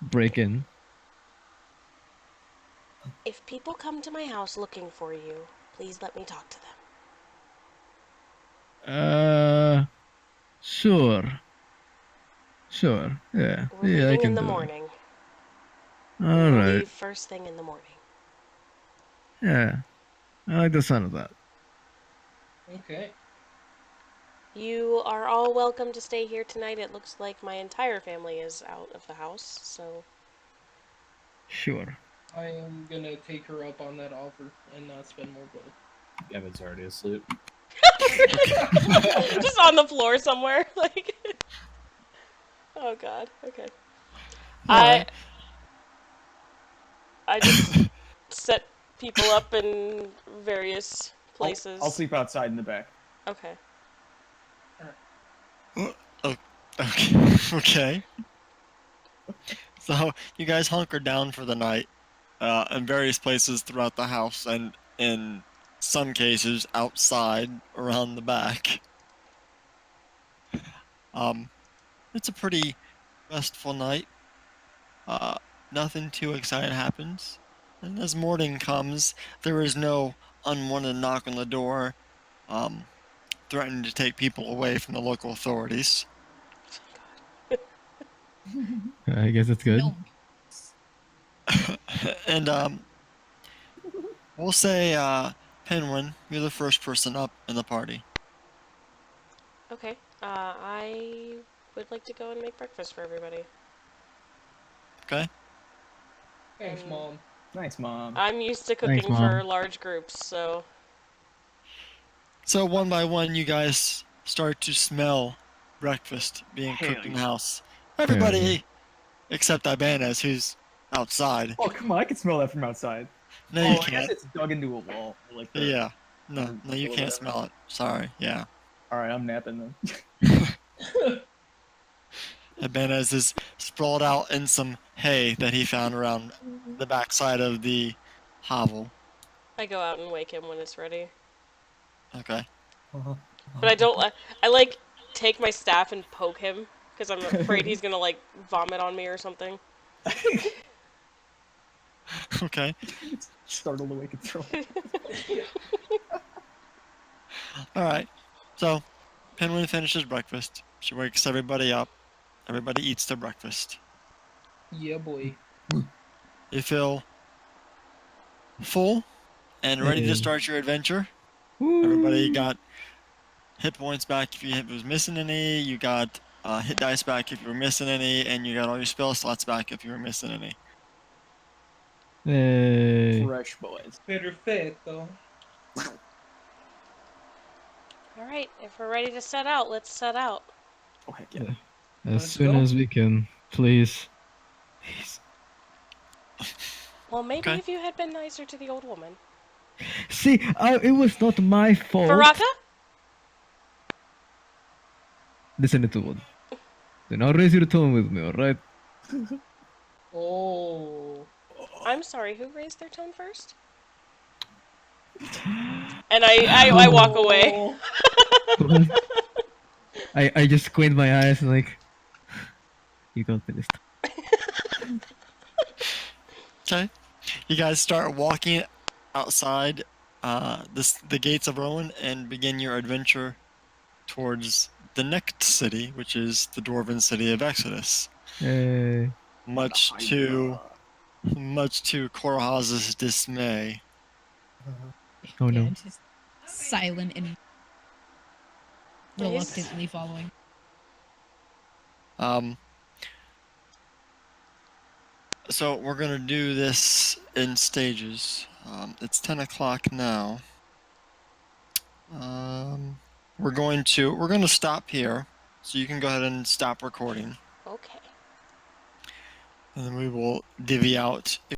break in. If people come to my house looking for you, please let me talk to them. Sure. Yeah. We're Yeah, I leaving can in the do it. morning. All We'll right. leave first thing in the morning. Yeah. I like the sound of that. Okay. You are all welcome to stay here tonight. It looks like my entire family is out of the house, so... Sure. I am gonna take her up on that offer and not spend more gold. Gavin's already asleep. Just on the floor somewhere, like... Oh god, okay. I just set people up in various places. I'll sleep outside in the back. Okay. Okay. So you guys hunker down for the night in various places throughout the house, and in some cases outside around the back. It's a pretty restful night. Nothing too exciting happens. And as morning comes, there is no unwanted knock on the door, threatening to take people away from the local authorities. I guess that's good. No. And we'll say, Penguin, you're the first person up in the party. Okay. I would like to go and make breakfast for everybody. Okay. Thanks, Mom. Nice, Mom. I'm used to cooking Thanks, for Mom. large groups, so... So one by one, you guys start to smell breakfast being cooked in the house. Everybody except Ibanez, who's outside. Oh, come on, I can smell that from outside. No, I you guess can't. it's dug into a wall. Like the, Yeah. No, you or can't whatever. smell it. Sorry. Yeah. Alright, I'm napping then. Ibanez is sprawled out in some hay that he found around the backside of the hovel. I go out and wake him when it's ready. Okay. But I don't. I like take my staff and poke him because I'm afraid he's gonna like vomit on me or something. Okay. Startled awake and throw. All right. So, Penguin finishes breakfast. She wakes everybody up. Everybody eats their breakfast. Yeah, boy. You feel full and ready to Hey. start your adventure. Woo. Everybody got hit points back if you was missing any. You got hit dice back if you were missing any, and you got all your spell slots back if you were missing any. Hey. Fresh boys. Perfecto. All right, if we're ready to set out, let's set out. Oh heck yeah. As Let's soon go. as we can, please. Please. Well, maybe Okay. if you had been nicer to the old woman. See, it was not my fault. Baraka? Listen to one. Do not raise your tone with me, alright? Oh. I'm sorry, who raised their tone first? And I walk away. Oh. I just squint my eyes and like, you got this. Okay. You guys start walking outside the gates of Rowan and begin your adventure towards the next city, which is the dwarven city of Exodus. Hey. Much to Korahaz's dismay. Oh Yeah, no. just silent and reluctantly following. So we're gonna do this in stages. It's 10 o'clock now. We're gonna stop here, so you can go ahead and stop recording, Okay. and then we will divvy out